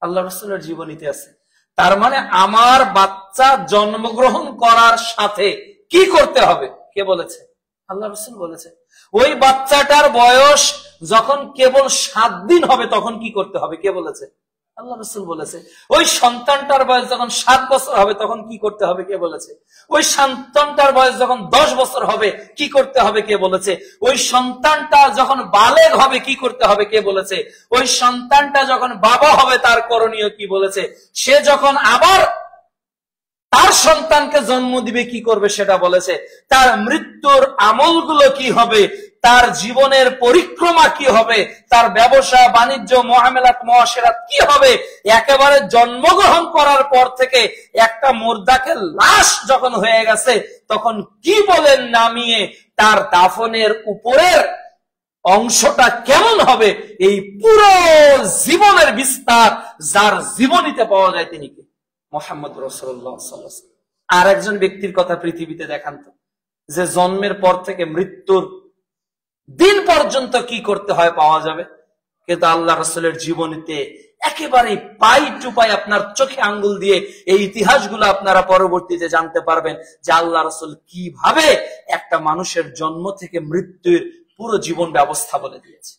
আল্লাহ রাসূলের জীবনীতে আছে। তার মানে আমার বাচ্চা জন্মগ্রহণ করার সাথে কি করতে হবে কে বলেছে? আল্লাহ রাসূল বলেছে। ওই বাচ্চাটার বয়স যখন কেবল 7 দিন হবে তখন কি করতে হবে কে বলেছে? আল্লাহ রাসূল বলেছে। ওই সন্তানটার বয়স যখন 7 বছর হবে তখন কি করতে হবে কে বলেছে? ওই সন্তানটার বয়স যখন 10 বছর হবে কি করতে হবে কে বলেছে? ওই সন্তানটা যখন বালেগ হবে কি করতে হবে কে বলেছে? ওই সন্তানটা যখন বাবা হবে তার করণীয় কি বলেছে? সে যখন আবার তার সন্তানকে জন্ম দিবে কি করবে সেটা বলেছে। তার মৃত্যুর আমলগুলো কি হবে, তার জীবনের পরিক্রমা কি হবে, তার ব্যবসা বাণিজ্য মুআমালাত মুআশিরাত কি হবে, একেবারে জন্মগ্রহণ করার পর থেকে একটা মুর্দাকে লাশ যখন হয়ে গেছে তখন কি বলেন নামিয়ে তার দাফনের উপরের অংশটা কেমন হবে, এই পুরো জীবনের বিস্তার যার জীবনীতে পাওয়া যায় তিনি কে? মুহাম্মদ রাসূলুল্লাহ সাল্লাল্লাহু আলাইহি ওয়াসাল্লাম। আর একজন ব্যক্তির কথা পৃথিবীতে দেখান তো, যে জন্মের পর থেকে মৃত্যুর দিন পর্যন্ত কি করতে হয় পাওয়া যাবে, কিন্তু আল্লাহ রাসূলের জীবনীতে একেবারে পাই টু পাই আপনার চোখে আঙ্গুল দিয়ে এই ইতিহাসগুলো আপনারা পরবর্তীতে জানতে পারবেন যে আল্লাহ রাসূল কিভাবে একটা মানুষের জন্ম থেকে মৃত্যুর পুরো জীবন ব্যবস্থা বলে দিয়েছে।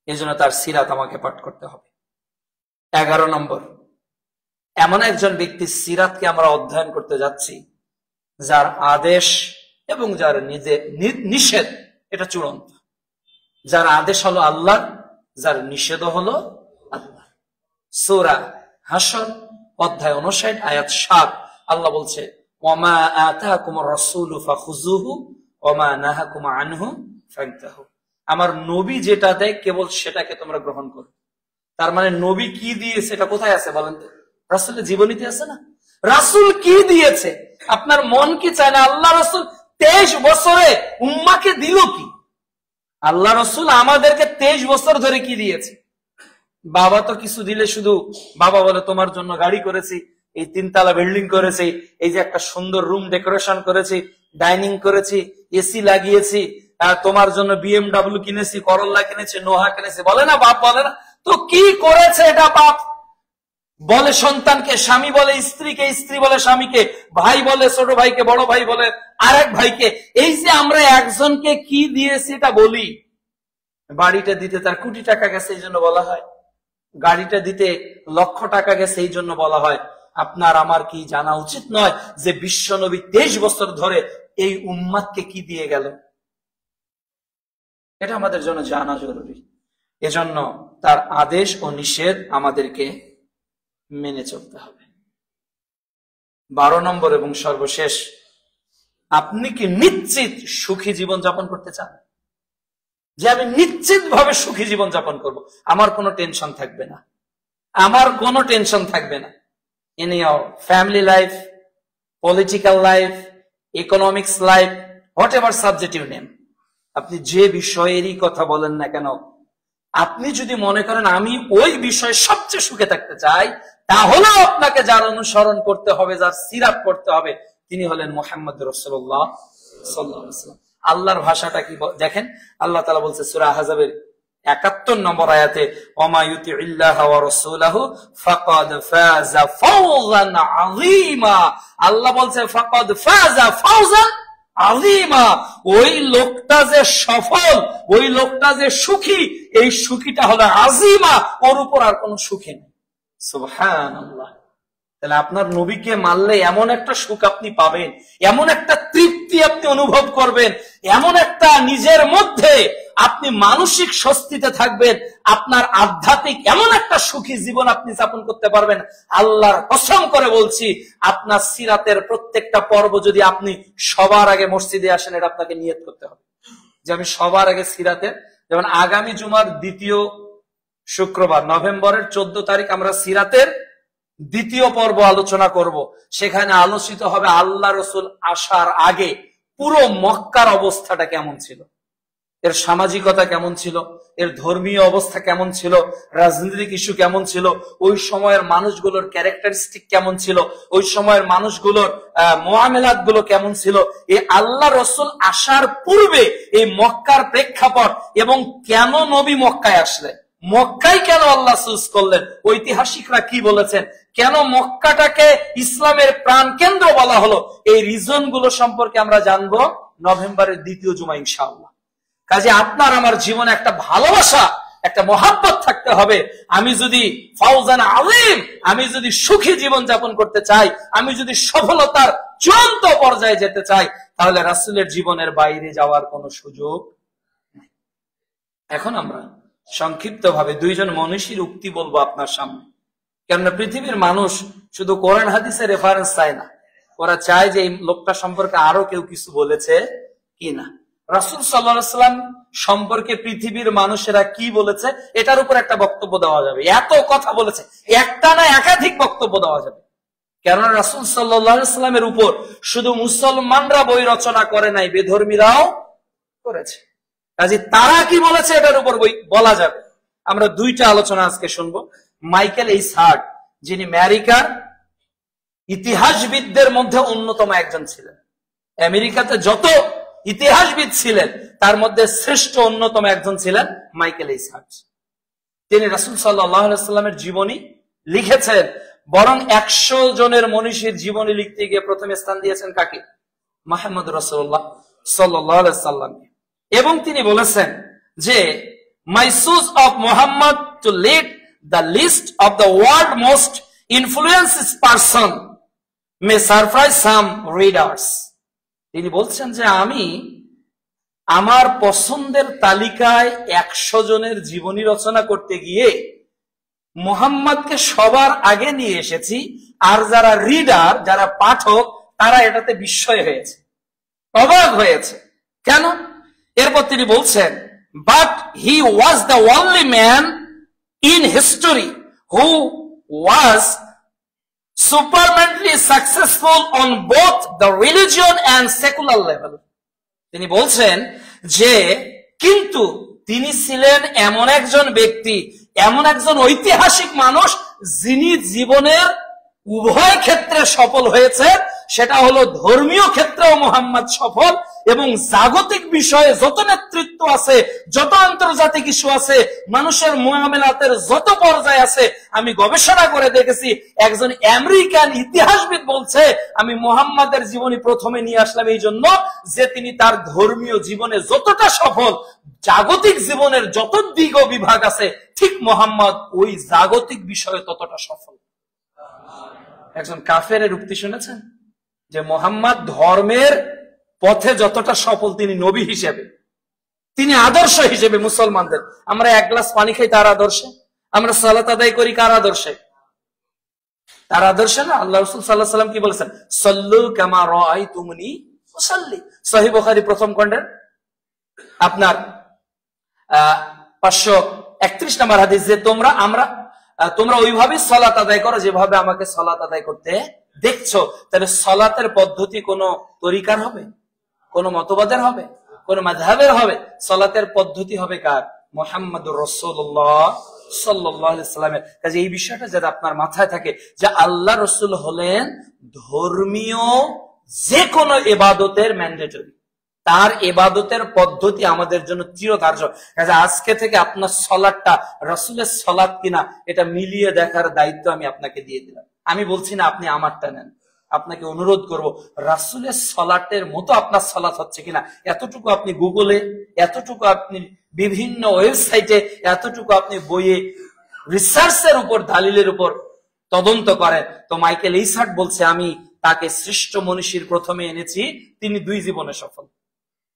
এই জন্য তার সিরাত আমাকে পাঠ করতে হবে। 11 নম্বর, এমন একজন ব্যক্তির সিরাতকে আমরা অধ্যয়ন করতে যাচ্ছি যার আদেশ এবং যার নিষেধ এটা চূড়ান্ত। যার আদেশ হলো আল্লাহ, যার নিষেধ হলো আল্লাহ। সূরা হাশর অধ্যায় 59 আয়াত 7 আল্লাহ বলছে, ওয়ামা আতাকুমুর রাসূলু ফাখুযুহু ওয়ামা নাহাকুম আনহু ফান্তাহু। আমার নবী যেটা দেয় কেবল সেটাকে তোমরা গ্রহণ করো। তার মানে নবী কি দিয়েছে এটা কোথায় আছে বলেন তো? রাসূলের জীবনীতে আছে না? রাসূল কি দিয়েছে? আপনার মন কি চায় না আল্লাহ রাসূল 23 বছরে উম্মাহকে দিল কি? আল্লাহ রাসূল আমাদেরকে 23 বছর ধরে কি দিয়েছে? বাবা তো কিছু দিলে শুধু বাবা বলে তোমার জন্য গাড়ি করেছি, এই 3 তলা বিল্ডিং করেছি, এই যে একটা সুন্দর রুম ডেকোরেশন করেছি, ডাইনিং করেছি, এসি লাগিয়েছি, তোমার জন্য BMW কিনেছি, করল্লা কিনেছি, নোহা কিনেছি, বলে না বাপ? বলে না? তো কি করেছে এটা বাপ? বলে সন্তানকে, স্বামী বলে স্ত্রীকে, স্ত্রী বলে স্বামীকে, ভাই বলে ছোট ভাইকে, বড় ভাই বলে আরেক ভাইকে। এই যে আমরা একজনকে কি দিয়েছি এটা বলি। বাড়িটা দিতে তার কোটি টাকা গেছে এই জন্য বলা হয়, গাড়িটা দিতে লক্ষ টাকা গেছে এই জন্য বলা হয়। আপনার আমার কি জানা উচিত নয় যে বিশ্বনবী 23 বছর ধরে এই উম্মাদকে কি দিয়ে গেল? এটা আমাদের জন্য জানা জরুরি। এজন্য তার আদেশ ও নিষেধ আমাদেরকে মেনে চলতে হবে। 12 নম্বর এবং সর্বশেষ, আপনি কি নিশ্চিত সুখী জীবন যাপন করতে চান? যে আমি নিশ্চিত ভাবে সুখী জীবন যাপন করব, আমার কোনো টেনশন থাকবে না, আমার কোনো টেনশন থাকবে না। In your family life, political life, economics life, whatever subject you name, আপনি যে বিষয়েরই কথা বলেন না কেন, আপনি যদি মনে করেন আমি ওই বিষয়ে সবচেয়ে সুখে থাকতে চাই, তাহলে আপনাকে যার অনুসরণ করতে হবে, যার সিরাত করতে হবে, তিনি হলেন মুহাম্মদ রাসূলুল্লাহ সাল্লাল্লাহু আলাইহি ওয়াসাল্লাম। আল্লাহর ভাষাটা কি দেখেন, আল্লাহ তাআলা বলছে সূরা আহজাবের 71 নম্বর আয়াতে, ওমা ইউতিইল্লাহা ওয়া রাসূলাহু ফাকাদ ফাযা ফাওজান আযীমা। আল্লাহ বলছে ফাকাদ ফাযা ফাওজান আযীমা, ওই লোকটা যে সফল, ওই লোকটা যে সুখী, এই সুখীটা হলো আযীমা, ওর উপর আর কোনো সুখী নেই। সুবহানাল্লাহ। তাহলে আপনার নবীকে মানলে এমন একটা সুখ আপনি পাবেন, এমন একটা তৃপ্তি আপনি অনুভব করবেন, এমন একটা নিজের মধ্যে আপনি মানসিক স্বস্তিতে থাকবেন, আপনার আধ্যাত্মিক এমন একটা সুখী জীবন আপনি যাপন করতে পারবেন। আল্লাহর কসম করে বলছি, আপনার সিরাতের প্রত্যেকটা পর্ব যদি আপনি সবার আগে মসজিদে আসেন, এটা আপনাকে নিয়ত করতে হবে যে আমি সবার আগে সিরাতের, যেমন আগামী জুমার 2য় শুক্রবার নভেম্বরের 14 তারিখ আমরা সিরাতের 2য় পর্ব আলোচনা করব। সেখানে আলোচিত হবে আল্লাহ রাসূল আসার আগে পুরো মক্কার অবস্থাটা কেমন ছিল, এর সামাজিকতা কেমন ছিল, এর ধর্মীয় অবস্থা কেমন ছিল, রাজনৈতিক ইস্যু কেমন ছিল, ওই সময়ের মানুষগুলোর ক্যারেক্টারিস্টিক কেমন ছিল, ওই সময়ের মানুষগুলোর মুআমালাত গুলো কেমন ছিল, এই আল্লাহ রসুল আসার পূর্বে এই মক্কার প্রেক্ষাপট, এবং কেন নবী মক্কায় আসলেন, মক্কায় কেন আল্লাহ চুজ করলেন, ঐতিহাসিকরা কি বলেছেন, কেন মক্কাটাকে ইসলামের প্রাণ কেন্দ্র বলা হলো, এই রিজন গুলো সম্পর্কে আমরা জানবো নভেম্বরের দ্বিতীয় জুমা ইনশাআল্লাহ। কাজে আপনার আমার জীবনে একটা ভালোবাসা, একটা মহাব্বত থাকতে হবে। আমি যদি ফাউজান আলিম, আমি যদি সুখী জীবন যাপন করতে চাই, আমি যদি সফলতার চূড়ান্ত পর্যায়ে যেতে চাই, তাহলে রাসূলের জীবনের বাইরে যাওয়ার কোনো সুযোগ নেই। এখন আমরা সংক্ষিপ্ত ভাবে দুইজন মনীষীর উক্তি বলবো আপনার সামনে, কেননা পৃথিবীর মানুষ শুধু কোরআন হাদিসের রেফারেন্স চায় না, ওরা চায় যে এই লোকটা সম্পর্কে আরো কেউ কিছু বলেছে কিনা। রাসূল সাল্লাল্লাহু আলাইহি ওয়াসাল্লাম সম্পর্কে পৃথিবীর মানুষেরা কি বলেছে এটার উপর একটা বক্তব্য দেওয়া যাবে। এত কথা বলেছে, একটা না একাধিক বক্তব্য দেওয়া যাবে, কেননা রাসূল সাল্লাল্লাহু আলাইহি ওয়াসাল্লামের উপর শুধু মুসলমানরা বই রচনা করে নাই, বেধর্মীরাও করেছে। কাজে তারা কি বলেছে এটার উপর বই বলা যাবে। আমরা দুইটা আলোচনা আজকে শুনবো। মাইকেল এইচ হার্ট, যিনি আমেরিকার ইতিহাসবিদদের মধ্যে অন্যতম একজন ছিলেন, আমেরিকাতে যত ইতিহাসবিদ ছিলেন তার মধ্যে শ্রেষ্ঠ অন্যতম একজন ছিলেন মাইকেল এইচ হার্ট। তিনি রাসূল সাল্লাল্লাহু আলাইহি ওয়াসাল্লামের জীবনী লিখেছেন, বরং 100 জনের মনীষীর জীবনী লিখতে গিয়ে প্রথমে স্থান দিয়েছেন কাকে? মুহাম্মদ রাসূলুল্লাহ সাল্লাল্লাহু আলাইহি ওয়াসাল্লামকে। এবং তিনি বলেছেন যে my choose of Muhammad to lead the list of the world most influenced person may surprise some readers. তিনি বলছেন যে আমি আমার পছন্দের তালিকায় 100 জনের জীবনী রচনা করতে গিয়ে মুহাম্মদকে সবার আগে নিয়ে এসেছি, আর যারা রিডার, যারা পাঠক, তারা এটাতে বিস্ময় হয়েছে, অবাক হয়েছে। কেন? এরপর তিনি বলছেন, but he was the only man in history who was supermamently successful on both the religion and secular level. তিনি বলছেন যে কিন্তু তিনি ছিলেন এমন একজন ব্যক্তি, এমন একজন ঐতিহাসিক মানুষ, যিনি জীবনের উভয় ক্ষেত্রে সফল হয়েছে। সেটা হলো ধর্মীয় ক্ষেত্রেও মুহাম্মদ সফল, এবং জাগতিক বিষয়ে যত নেতৃত্ব আছে, যত আন্তর্জাতিক ইস্যু আছে, মানুষের মুআমালাতের যত পর্যায়ে আছে, আমি গবেষণা করে দেখেছি একজন আমেরিকান ইতিহাসবিদ বলছে আমি মুহাম্মাদের জীবনী প্রথমে নিয়ে আসলাম এই জন্য যে তিনি তার ধর্মীয় জীবনে যতটা সফল, জাগতিক জীবনের যত দিক ও বিভাগ আছে, ঠিক মুহাম্মদ ওই জাগতিক বিষয়ে ততটা সফল। একজন কাফেরের উক্তি শুনেছেন যে মুহাম্মদ ধর্মের পথে যতটা সফল তিনি নবী হিসেবে, তিনি আদর্শ হিসেবে মুসলমানদের। আমরা এক গ্লাস পানি খাই তার আদর্শে, আমরা সালাত আদায় করি কার আদর্শে? তার আদর্শে না। আল্লাহ রাসূল সাল্লাল্লাহু আলাইহি ওয়াসাল্লাম কি বলেছেন? সাল্লু কামা রাআইতুমুনি উসাল্লি। সহিহ বুখারী প্রথম খণ্ডের আপনার 531 নম্বর হাদিস, যে তোমরা ওইভাবে সালাত আদায় করো যেভাবে আমাকে সালাত আদায় করতে দেখছো। তাহলে সালাতের পদ্ধতি কোন তরিকার হবে, কোন মতবাদের হবে, কোন মাযহাবের হবে? সালাতের পদ্ধতি হবে কার? মুহাম্মদুর রাসূলুল্লাহ সাল্লাল্লাহু আলাইহি ওয়াসাল্লামের। কাজে এই বিষয়টা যাতে আপনার মাথায় থাকে যে আল্লাহ রাসূল হলেন ধর্মীয় যে কোনো ইবাদতের ম্যান্ডেটরি, তার ইবাদতের পদ্ধতি আমাদের জন্য চিরধার্য। কাজে আজকে থেকে আপনার সালাতটা রাসূলের সালাত কিনা এটা মিলিয়ে দেখার দায়িত্ব আমি আপনাকে দিয়ে দিলাম। আমি বলছি না আপনি আমারটা নেন, আপনাকে অনুরোধ করব রাসূলের সালাতের মতো আপনার সালাত হচ্ছে কিনা এতটুকু আপনি গুগলে, এতটুকু আপনি বিভিন্ন ওয়েবসাইটে, এতটুকু আপনি বইয়ে রিসার্চের উপর, দালিলের উপর তদন্ত করেন। তো মাইকেল এইচ হার্ট বলছে আমি তাকে শ্রেষ্ঠ মনীষীর প্রথমে এনেছি, তিনি 2 জীবনে সফল।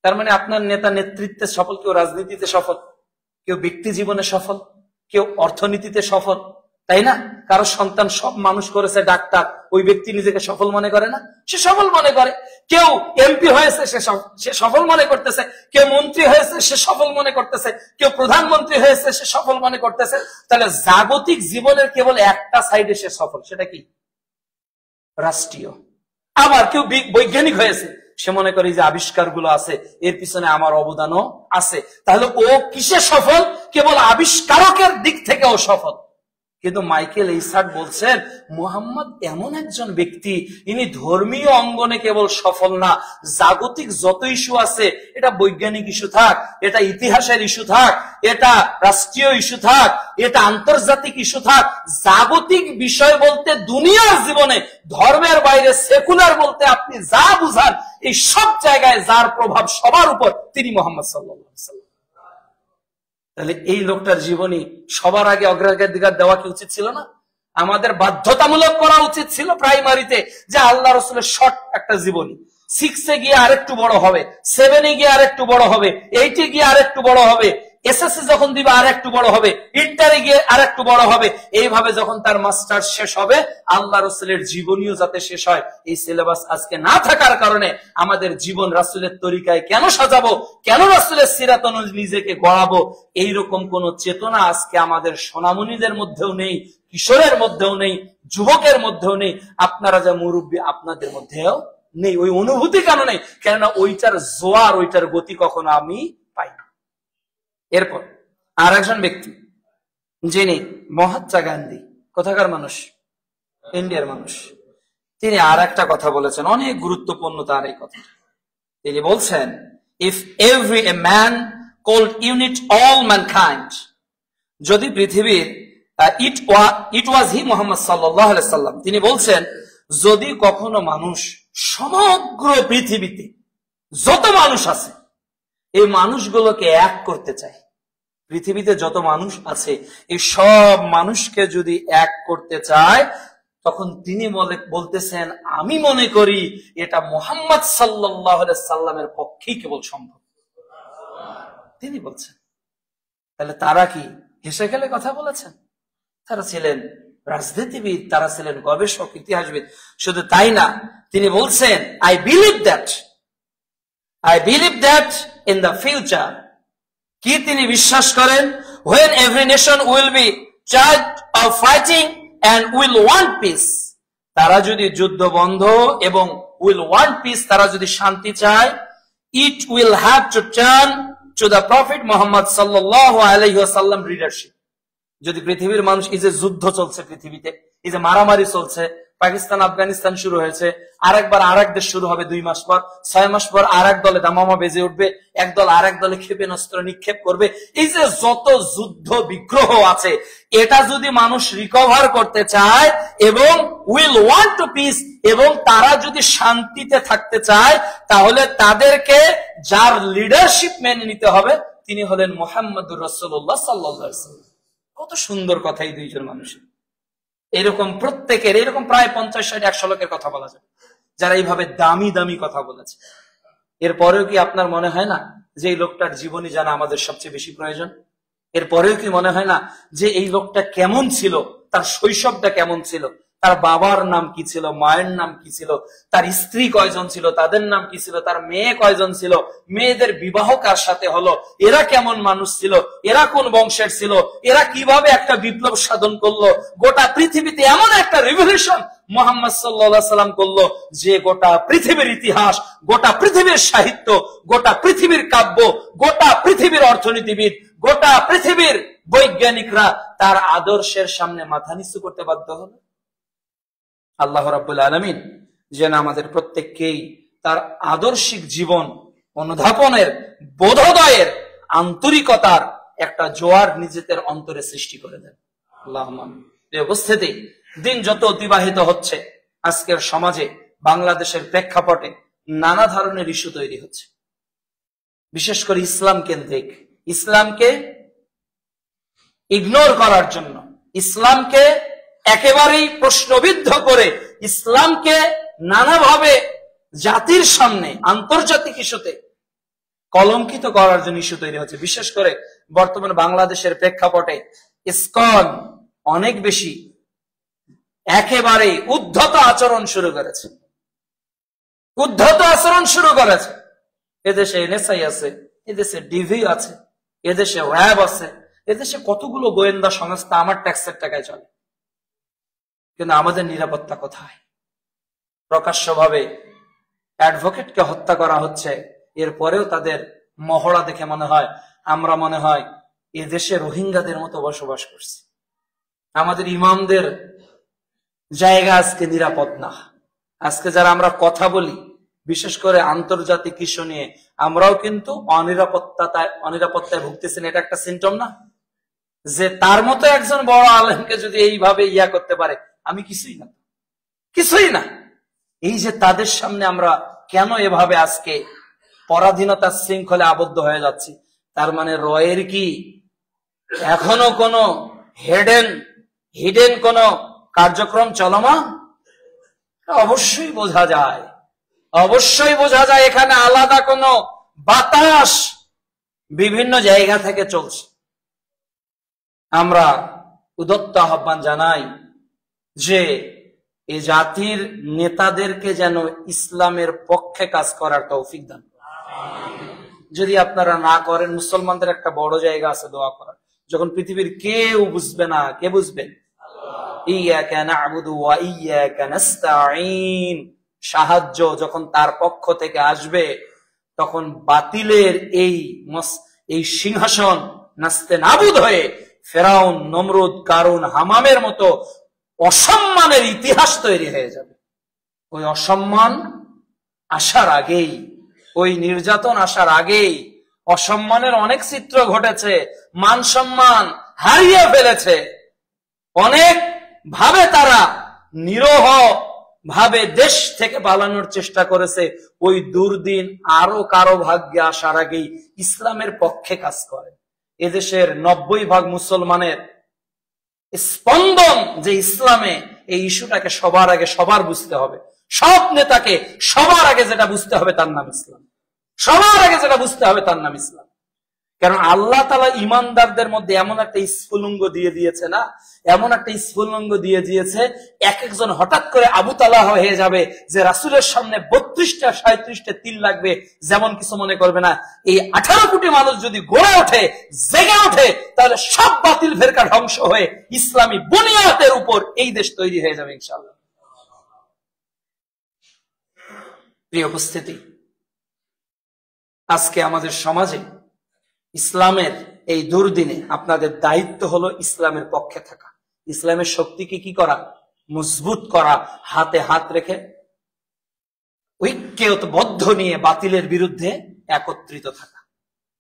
তার মানে আপনার নেতা নেতৃত্বে সফল, কেউ রাজনীতিতে সফল, কেউ ব্যক্তি জীবনে সফল, কেউ অর্থনীতিতে সফল, তাই না? কারো সন্তান সব মানুষ করেছে ডাক্তার, ওই ব্যক্তি নিজেকে সফল মনে করে না? সে সফল মনে করে। কেউ এমপি হয়েছে সে সফল মনে করতেছে, কেউ মন্ত্রী হয়েছে সে সফল মনে করতেছে, কেউ প্রধানমন্ত্রী হয়েছে সে সফল মনে করতেছে। তাহলে জাগতিক জীবনের কেবল একটা সাইডে সে সফল, সেটা কি? রাষ্ট্রীয়। আবার কেউ বৈজ্ঞানিক হয়েছে, সে মনে করে যে আবিষ্কার গুলো আছে এর পিছনে আমার অবদানও আছে। তাহলে ও কিসে সফল? কেবল আবিষ্কারকের দিক থেকেও সফল। কিন্তু মাইকেল এইসার্ট বলছেন মুহাম্মদ এমন একজন ব্যক্তি, ইনি ধর্মীয় অঙ্গনে কেবল সফল না, জাগতিক যত ইস্যু আছে, এটা বৈজ্ঞানিক ইস্যু থাক, এটা ইতিহাসের ইস্যু থাক, এটা রাষ্ট্রীয় ইস্যু থাক, এটা আন্তর্জাতিক ইস্যু থাক, জাগতিক বিষয় বলতে দুনিয়ার জীবনে ধর্মের বাইরে সেকুলার বলতে আপনি যা বুঝান, এই সব জায়গায় যার প্রভাব সবার উপর তিনি মুহাম্মদ সাল্লাল্লাহু আলাইহি ওয়াসাল্লাম। তাহলে এই লোকটার জীবনী সবার আগে অগ্রাধিকার দেওয়া কি উচিত ছিল না? আমাদের বাধ্যতামূলক করা উচিত ছিল প্রাইমারিতে যে আল্লাহ রসুলের শর্ট একটা জীবনী, 6-এ গিয়ে আরেকটু বড় হবে, 7-এ গিয়ে আরেকটু বড় হবে, 8-এ গিয়ে আরেকটু বড় হবে, এসএসসি যখন দিবে আর একটু বড় হবে, ইন্টারে গিয়ে আর একটু বড় হবে। এইভাবে যখন তার মাস্টার শেষ হবে, আল্লাহ রসুলের জীবনীও যাতে শেষ হয়। এই সিলেবাস আজকে না থাকার কারণে আমাদের জীবন রাসূলের তরিকায় কেন সাজাবো, কেন রাসূলের সিরাত অনুযায়ী নিজেকে গড়াবো, এইরকম কোন চেতনা আজকে আমাদের সোনামণিদের মধ্যেও নেই, কিশোরের মধ্যেও নেই, যুবকের মধ্যেও নেই, আপনারা যা মুরব্বী আপনাদের মধ্যেও নেই। ওই অনুভূতি কেন নেই? কেননা ওইটার জোয়ার, ওইটার গতি কখনো আমি পাই না। এরপর আর একজন ব্যক্তি যিনি মহাত্মা গান্ধী, কোথাকার মানুষ? ইন্ডিয়ার মানুষ। তিনি আর একটা কথা বলেছেন, অনেক গুরুত্বপূর্ণ তার এই কথা। তিনি বলছেন, if every a man called unite all mankind, যদি পৃথিবীর ইট ওয়াজ হি মুহাম্মদ সাল্লাল্লাহু আলাইহি সাল্লাম, তিনি বলছেন যদি কখনো মানুষ সমগ্র পৃথিবীতে যত মানুষ আছে এই মানুষগুলোকে এক করতে চায়, পৃথিবীতে যত মানুষ আছে এই সব মানুষকে যদি এক করতে চায়, তখন তিনি বলতেছেন আমি মনে করি এটা মুহাম্মদ সাল্লাল্লাহু আলাইহি সাল্লামের পক্ষেই কেবল সম্ভব। তিনি বলছেন। তাহলে তারা কি হেসে খেলে কথা বলেছেন? তারা ছিলেন রাজনীতিবিদ, তারা ছিলেন গবেষক, ইতিহাসবিদ। শুধু তাই না, তিনি বলছেন I believe that in the future, কি তিনি বিশ্বাস করেন, when every nation will be charged of fighting and will want peace, তারা যদি যুদ্ধ বন্ধ এবং will want peace, তারা যদি শান্তি চায়, it will have to turn to the Prophet Muhammad sallallahu alayhi wa sallam leadership। যদি পৃথিবীর মানুষ, এই যে যুদ্ধ চলছে পৃথিবীতে, এই যে মারামারি চলছে, পাকিস্তান আফগানিস্তান শুরু হয়েছে, আরেকবার আরেক দেশ শুরু হবে 2 মাস পর, 6 মাস পর আরেক দলে দামামা বেজে উঠবে, একদল আরেক দলে ক্ষেপণাস্ত্র নিক্ষেপ করবে। এই যে যত যুদ্ধ বিগ্রহ আছে, এটা যদি মানুষ রিকভার করতে চায় এবং উইল ওয়ান্ট টু পিস, এবং তারা যদি শান্তিতে থাকতে চায়, তাহলে তাদেরকে যার লিডারশিপ মেনে নিতে হবে তিনি হলেন মুহাম্মদুর রাসূলুল্লাহ সাল্লাল্লাহু আলাইহি ওয়াসাল্লাম। কত সুন্দর কথা এই দুইজন মানুষের। এরকম প্রত্যেকের এরকম প্রায় 50-60-100 লোকের কথা বলা যায় যারা এইভাবে দামি দামি কথা বলেছে। এরপরেও কি আপনার মনে হয় না যে এই লোকটার জীবনী জানা আমাদের সবচেয়ে বেশি প্রয়োজন? এরপরেও কি মনে হয় না যে এই লোকটা কেমন ছিল, তার শৈশবটা কেমন ছিল, তার বাবার নাম কি ছিল, মায়ের নাম কি ছিল, তার স্ত্রী কয়জন ছিল, তাদের নাম কি ছিল, তার মেয়ে কয়জন ছিল, মেয়েদের বিবাহ কার সাথে হলো, এরা কেমন মানুষ ছিল, এরা কোন বংশের ছিল, এরা কিভাবে একটা বিপ্লব সাধন করলো, গোটা পৃথিবীতে এমন একটা রিভলিউশন মুহাম্মদ সাল্লাল্লাহু আলাইহি সাল্লাম করলো যে গোটা পৃথিবীর ইতিহাস, গোটা পৃথিবীর সাহিত্য, গোটা পৃথিবীর কাব্য, গোটা পৃথিবীর অর্থনীতিবিদ, গোটা পৃথিবীর বৈজ্ঞানিকরা তার আদর্শের সামনে মাথা নিচু করতে বাধ্য হলো। আল্লাহ রাব্বুল আলামিন যেন আমাদের প্রত্যেককেই তার আদর্শিক জীবন অনুধাবনের, বোধোদয়ের, আন্তরিকতার একটা জোয়ার নিজেদের অন্তরে সৃষ্টি করে দেন। আল্লাহুম্মা আমিন। এই উপস্থিতি, দিন যত অতিবাহিত হচ্ছে আজকের সমাজে বাংলাদেশের প্রেক্ষাপটে নানা ধরনের ইস্যু তৈরি হচ্ছে, বিশেষ করে ইসলাম কেন্দ্রিক, ইসলামকে ইগনোর করার জন্য, ইসলামকে একেবারেই প্রশ্নবিদ্ধ করে, ইসলামকে নানাভাবে জাতির সামনে আন্তর্জাতিক ইস্যুতে কলঙ্কিত করার জন্য ইস্যু তৈরি হচ্ছে। বিশেষ করে বর্তমানে বাংলাদেশের প্রেক্ষাপটে ইসকন অনেক বেশি একেবারে উদ্ধত আচরণ শুরু করেছে, এদেশে এনএসআই আছে, এদেশে ডিভি আছে, এদেশে র্যাব আছে, এদেশে কতগুলো গোয়েন্দা সংস্থা আমার ট্যাক্সের টাকায় চলে, কিন্তু আমাদের নিরাপত্তা কোথায়? প্রকাশ্যভাবে অ্যাডভোকেটকে হত্যা করা হচ্ছে, এরপরেও তাদের মহড়া দেখে মনে হয় আমরা এ দেশে রোহিঙ্গাদের মতো বসবাস করছি। আমাদের ইমামদের জায়গা আজকে নিরাপদ না। আজকে যারা আমরা কথা বলি, বিশেষ করে আন্তর্জাতিক ইস্যু নিয়ে, আমরাও কিন্তু অনিরাপত্তায় ভুগতেছি। এটা একটা সিমটম না যে তার মতো একজন বড় আলেমকে যদি এইভাবে ইয়া করতে পারে, আমি কিছুই না, কিছুই না। এই যে তাদের সামনে আমরা কেন এভাবে আজকে পরাধীনতার শৃঙ্খলে আবদ্ধ হয়ে যাচ্ছি, তার মানে রয়ের কি এখনো কোনো হিডেন কোন কার্যক্রম চলমান? অবশ্যই বোঝা যায়, অবশ্যই বোঝা যায় এখানে আলাদা কোনো বাতাস বিভিন্ন জায়গা থেকে চলছে। আমরা উদাত্ত আহ্বান জানাই যে এই জাতির নেতাদেরকে যেন ইসলামের পক্ষে কাজ করার তৌফিক দান। যদি আপনারা না করেন, মুসলমানদের একটা বড় জায়গা আছে দোয়া করার। যখন পৃথিবীর কেউ বুঝবে না, কে বুঝবেন? ইয়াকা না'বুদু ওয়া ইয়াকা নাস্তাঈন, সাহায্য যখন তার পক্ষ থেকে আসবে, তখন বাতিলের এই সিংহাসন নাস্তে নাবুদ হয়ে ফেরাউন, নমরুদ, কারুন, হামামের মতো অসম্মানের ইতিহাস তৈরি হয়ে যাবে। ওই অসম্মান আসার আগেই, ওই নির্যাতন আসার আগেই অসম্মানের অনেক চিত্র ঘটেছে। মান সম্মান হারিয়ে ফেলেছে, অনেক ভাবে তারা নিরহ ভাবে দেশ থেকে পালানোর চেষ্টা করেছে। ওই দুর্দিন আরো কারো ভাগ্যে আসার আগেই ইসলামের পক্ষে কাজ করে। এদেশের 90% মুসলমানের স্পন্দন যে ইসলামে, এই ইস্যুটাকে সবার আগে সবার বুঝতে হবে। সব নেতাকে সবার আগে যেটা বুঝতে হবে তার নাম ইসলাম, সবার আগে যেটা বুঝতে হবে তার নাম ইসলাম। কারণ আল্লাহ তাআলা ইমানদারদের মধ্যে এমন একটা স্ফুলিঙ্গ দিয়ে দিয়েছে না, এমন একটা স্ফুলিঙ্গ দিয়ে দিয়েছে, এক একজন হঠাৎ করে আবু তালাহ হয়ে যাবে যে রাসূলের সামনে 32টা 37টা তীর লাগবে, যেমন কিছু মনে করবে না। এই 18 কোটি মানুষ যদি গড়ে ওঠে, জেগে ওঠে, তাহলে সব বাতিল ফেরকা ধ্বংস হয়ে ইসলামী বুনিয়াদের উপর এই দেশ তৈরি হয়ে যাবে ইনশাআল্লাহ। প্রিয় উপস্থিতি, আজকে আমাদের সমাজে ইসলামের এই দুর্দিনে আপনাদের দায়িত্ব হলো ইসলামের পক্ষে থাকা, ইসলামের শক্তিকে কি করা? মজবুত করা, হাতে হাত রেখে ঐক্যবদ্ধ নিয়ে বাতিলের বিরুদ্ধে একত্রিত থাকা।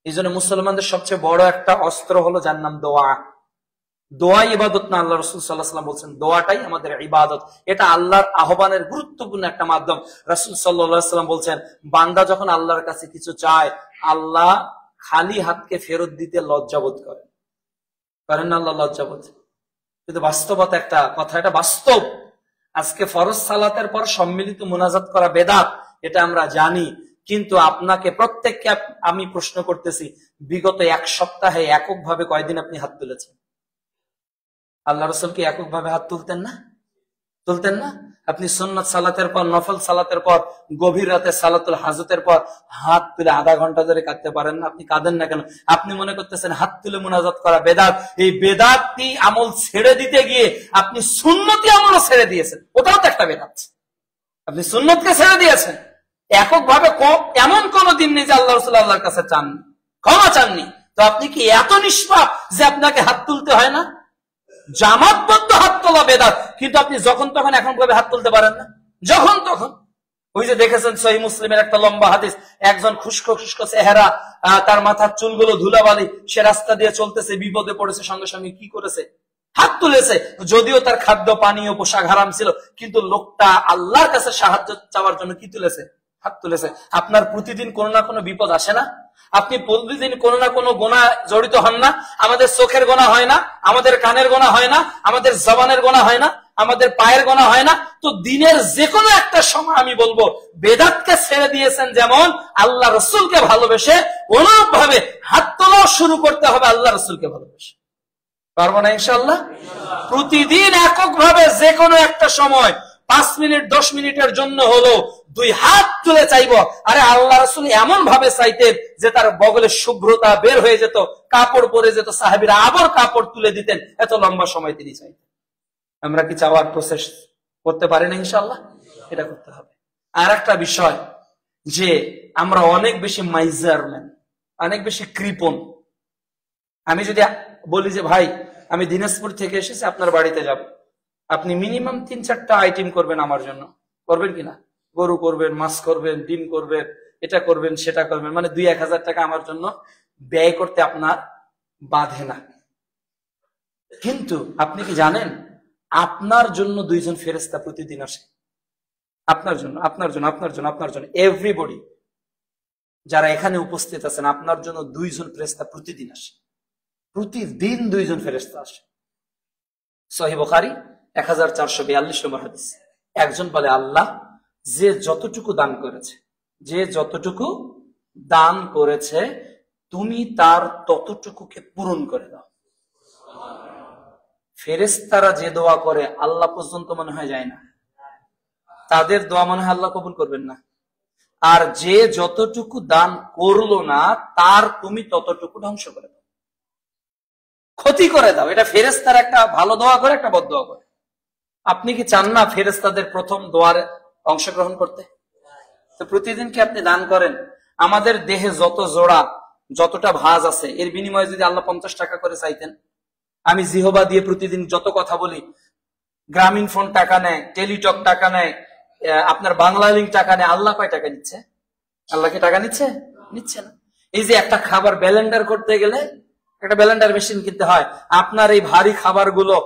এই জন্য মুসলমানদের সবচেয়ে বড় একটা অস্ত্র হলো যার নাম দোয়া। দোয়া ইবাদত না? আল্লাহ রাসূল সাল্লাল্লাহু আলাইহি ওয়াসাল্লাম বলছেন দোয়াটাই আমাদের ইবাদত। এটা আল্লাহর আহ্বানের গুরুত্বপূর্ণ একটা মাধ্যম। রাসূল সাল্লাল্লাহু আলাইহি ওয়াসাল্লাম বলছেন, বান্দা যখন আল্লাহর কাছে কিছু চায়, আল্লাহ খালি হাতকে ফেরত দিতে লজ্জাবোধ করেন না? আল্লাহ লজ্জাবোধ। কিন্তু বাস্তবতা একটা কথা, এটা বাস্তব। আজকে ফরজ সালাতের পর সম্মিলিত মুনাজাত করা বেদাত, এটা আমরা জানি। কিন্তু আপনাকে প্রত্যেককে আমি প্রশ্ন করতেছি, বিগত এক সপ্তাহে এককভাবে কয়দিন আপনি হাত তুলেছেন? আল্লাহ রাসূল কি এককভাবে হাত তুলতেন না? তুলতেন না? আপনি সুন্নাত সালাতের পর, নফল সালাতের পর, গভীর রাতে সালাতুল হাজতের পর হাত তুলে আধা ঘন্টা ধরে কাঁদতে পারেন না? আপনি কাঁদেন না কেন? আপনি মনে করতেছেন হাত তুলে মুনাজাত করা বেদাত। এই বেদাতি আমল ছেড়ে দিতে গিয়ে আপনি সুন্নতি আমলও ছেড়ে দিয়েছেন, ওটাও তো একটা বেদাত। আপনি সুন্নতকে ছেড়ে দিয়েছেন। এককভাবে এমন কোন দিন নেই যে আল্লাহ রাসূল আল্লাহর কাছে চাননি, ক্ষমা চাননি। তো আপনি কি এত নিষ্পাপ যে আপনাকে হাত তুলতে হয় না? জামাতবদ্ধ হাত তোলা বেদাত, কিন্তু আপনি যখন তখন এখন ভাবে হাত তুলতে পারেন না, যখন তখন। ওই যে দেখেছেন সহিহ মুসলিমের একটা লম্বা হাদিস, একজন খুশকো খুশকো চেহারা, তার মাথার চুলগুলো ধুলাবালি, সে রাস্তা দিয়ে চলতেছে, বিপদে পড়েছে, সঙ্গে সঙ্গে কি করেছে? হাত তুলেছে। যদিও তার খাদ্য পানীয় পোশাক হারাম ছিল, কিন্তু লোকটা আল্লাহর কাছে সাহায্য চাওয়ার জন্য কি তুলেছে? হাত তুলেছে। আপনার প্রতিদিন কোনো না কোনো বিপদ আসে না? আপনি প্রতিদিন কোনো না কোনো গোনা জড়িত হন না? আমাদের চোখের গোনা হয় না? আমাদের কানের গোনা হয় না? আমাদের জবানের গোনা হয় না? আমাদের পায়ের গোনা হয় না? তো দিনের যে কোনো একটা সময় আমি বলবো বেদাতকে ছেড়ে দিয়েছেন, যেমন আল্লাহ রসুলকে ভালোবেসে অনুরূপ ভাবে হাত তোলাও শুরু করতে হবে আল্লাহ রসুলকে ভালোবেসে। পারবো না ইনশাআল্লাহ? প্রতিদিন এককভাবে যে কোনো একটা সময় 5 মিনিট 10 মিনিটের জন্য হলো 2 হাত তুলে চাইবো। আরে আল্লাহ রাসূল এমন ভাবে চাইতেন যে তার বগলে শুভ্রতা বের হয়ে যেত, কাপড় পরে যেত, সাহাবীরা আবার কাপড় তুলে দিতেন। এত লম্বা সময় তিনি চাইতেন। আমরা কি চাওয়ার প্রসেস করতে পারি না? ইনশাআল্লাহ এটা করতে হবে। আর একটা বিষয়, যে আমরা অনেক বেশি মাইজারম্যান, অনেক বেশি কৃপণ। আমি যদি বলি যে ভাই আমি দিনাজপুর থেকে এসেছি আপনার বাড়িতে যাব, আপনি মিনিমাম 3-4টা আইটেম করবেন আমার জন্য, করবেন কিনা? গরু করবেন, মাছ করবেন, ডিম করবেন, এটা করবেন, সেটা করবেন, মানে 2-1 হাজার টাকা আমার জন্য ব্যয় করতে আপনার বাধে না। কিন্তু আপনি কি জানেন আপনার জন্য 2জন ফেরেশতা প্রতিদিন আসে? আপনার জন্য, আপনার জন্য, আপনার জন্য, আপনার জন্য, এভরিবডি যারা এখানে উপস্থিত আছেন, আপনার জন্য 2জন ফেরেশতা প্রতিদিন আসে। প্রতিদিন 2জন ফেরেশতা আসে। সহিহ বুখারী 1442 নম্বর হাদিস। একজন বলে, আল্লাহ যে যতটুকু দান করেছে, যে যতটুকু দান করেছে তুমি তার ততটুকুকে পূরণ করে দাও। ফেরেশতারা যে দোয়া করে আল্লাহ পর্যন্ত মনে হয় যায় না, তাদের দোয়া মনে হয় আল্লাহ কবুল করবেন না। আর যে যতটুকু দান করলো না তার তুমি ততটুকু ধ্বংস করে দাও, ক্ষতি করে দাও। এটা ফেরেশতার একটা ভালো দোয়া করে, একটা বদ দোয়া করে। আপনি কি চান না ফেরেশতাদের প্রথম দোয়ারে অংশগ্রহণ করতে? তো প্রতিদিন কি আপনি দান করেন? আমাদের দেহে যত জোড়া, যতটা ভাঁজ আছে, এর বিনিময়ে যদি আল্লাহ 50 টাকা করে চাইতেন, আমি জিহবা দিয়ে প্রতিদিন যত কথা বলি, গ্রামীণ ফোন টাকা নেয়, টেলিটক টাকা নেয়, আপনার বাংলা লিঙ্ক টাকা নেয়, আল্লাহ কয় টাকা নিচ্ছে? আল্লাহ কি টাকা নিচ্ছে? নিচ্ছে না। এই যে একটা খাবার ব্লেন্ডার করতে গেলে একটা ব্লেন্ডার মেশিন কিনতে হয়, আপনার এই ভারী খাবারগুলো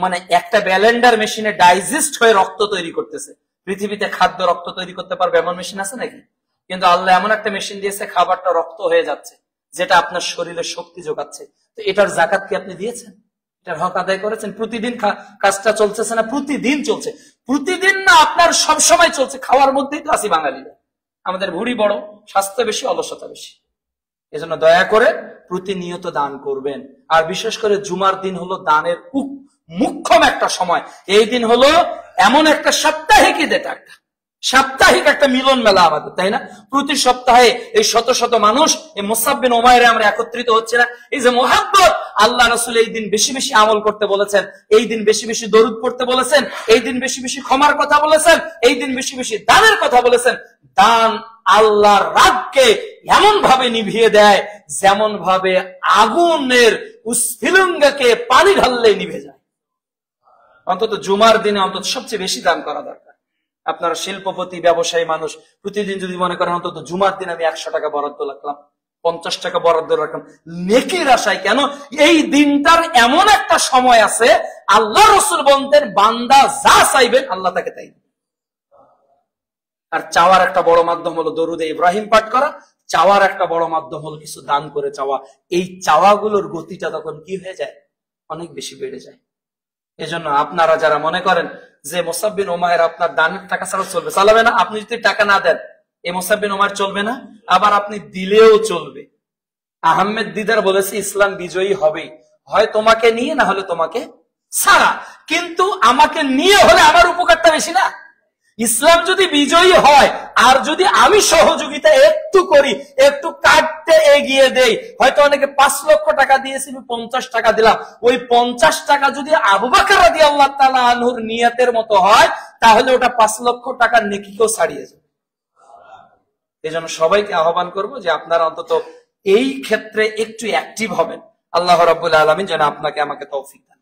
মানে একটা ব্লেন্ডার মেশিনে ডাইজেস্ট হয়ে রক্ত তৈরি করতেছে। পৃথিবীতে খাদ্য রক্ত তৈরি করতে পারবে এমন মেশিন আছে নাকি? কিন্তু আল্লাহ এমন একটা মেশিন দিয়েছে খাবারটা রক্ত হয়ে যাচ্ছে, যেটা আপনার শরীরে শক্তি যোগাচ্ছে। তো এটার যাকাত কি আপনি দিয়েছেন? এটার হক আদায় করেছেন? প্রতিদিন কাজটা চলতেছে না? প্রতিদিন চলছে। প্রতিদিন না, আপনার সব সময় চলছে। খাওয়ার মধ্যেই তো আছি বাঙালিরা। আমাদের ভুঁড়ি বড়, স্বাস্থ্য বেশি, অলসতা বেশি। এজন্য দয়া করে প্রতিনিয়ত দান করবেন। আর বিশেষ করে জুমার দিন হলো দানের মুখ্যম একটা সময়। এই দিন হলো এমন একটা সাপ্তাহিক ঈদ, এটা একটা সাপ্তাহিক একটা মিলন মেলা আমাদের, তাই না? প্রতি সপ্তাহে এই শত শত মানুষ এই মুসআব বিন উমাইরে আমরা একত্রিত হচ্ছে না? এই যে মুহাব্বত, আল্লাহ রাসূল এই দিন বেশি বেশি আমল করতে বলেছেন, এই দিন বেশি বেশি দরুদ পড়তে বলেছেন, এই দিন বেশি বেশি ক্ষমার কথা বলেছেন, এই দিন বেশি বেশি দানের কথা বলেছেন। দান আল্লাহর রাগকে এমন ভাবে নিভিয়ে দেয় যেমন ভাবে আগুনের উৎস্ফুলিঙ্গকে পানি ঢাললে নিভে যায়। অন্তত জুমার দিনে অন্তত সবচেয়ে বেশি দান করা দরকার। আপনারা শিল্পপতি, ব্যবসায়ী মানুষ, প্রতিদিন যদি মনে করেন অন্তত জুমার দিন আমি 100 টাকা বরাদ্দ রাখলাম, 50 টাকা বরাদ্দ রাখলাম, নেকির আশায়। কেন? এই দিনটার এমন একটা সময় আছে আল্লাহ রাসূল বলতেন, বান্দা যা চাইবেন আল্লাহ তাকে তাই। আর চাওয়ার একটা বড় মাধ্যম হলো দরুদে ইব্রাহিম পাঠ করা, চাওয়ার একটা বড় মাধ্যম হলো কিছু দান করে চাওয়া। এই চাওয়াগুলোর গতিটা তখন কি হয়ে যায়? অনেক বেশি বেড়ে যায়। এজন্য আপনারা যারা মনে করেন যে মুসআব বিন উমাইর আপনার দানের টাকা ছাড়া চলবে, চালাবে না। আপনি যদি টাকা না দেন এই মুসআব বিন উমাইর চলবে না, আবার আপনি দিলেও চলবে। আহমেদ দিদার বলেছে ইসলাম বিজয়ী হবেই, হয় তোমাকে নিয়ে না হলে তোমাকে ছাড়া। কিন্তু আমাকে নিয়ে হলে আমার উপকারটা বেশি না? ইসলাম যদি বিজয়ী হয় আর যদি আমি সহযোগিতা একটু করি, একটু কাটতে এগিয়ে দেই, হয়তো অনেকে 5 লক্ষ টাকা দিয়েছি, 50 টাকা দিলাম, ওই 50 টাকা যদি আবু বকর রাদিয়াল্লাহু তাআলা আনহুর নিয়তের মতো হয়, তাহলে ওটা 5 লক্ষ টাকার নেকিকেও ছাড়িয়ে যাবে। এজন্য সবাইকে আহ্বান করব যে আপনারা অন্তত এই ক্ষেত্রে একটু অ্যাক্টিভ হবেন। আল্লাহ রাব্বুল আলামিন যেন আপনাকে আমাকে তৌফিক দেন।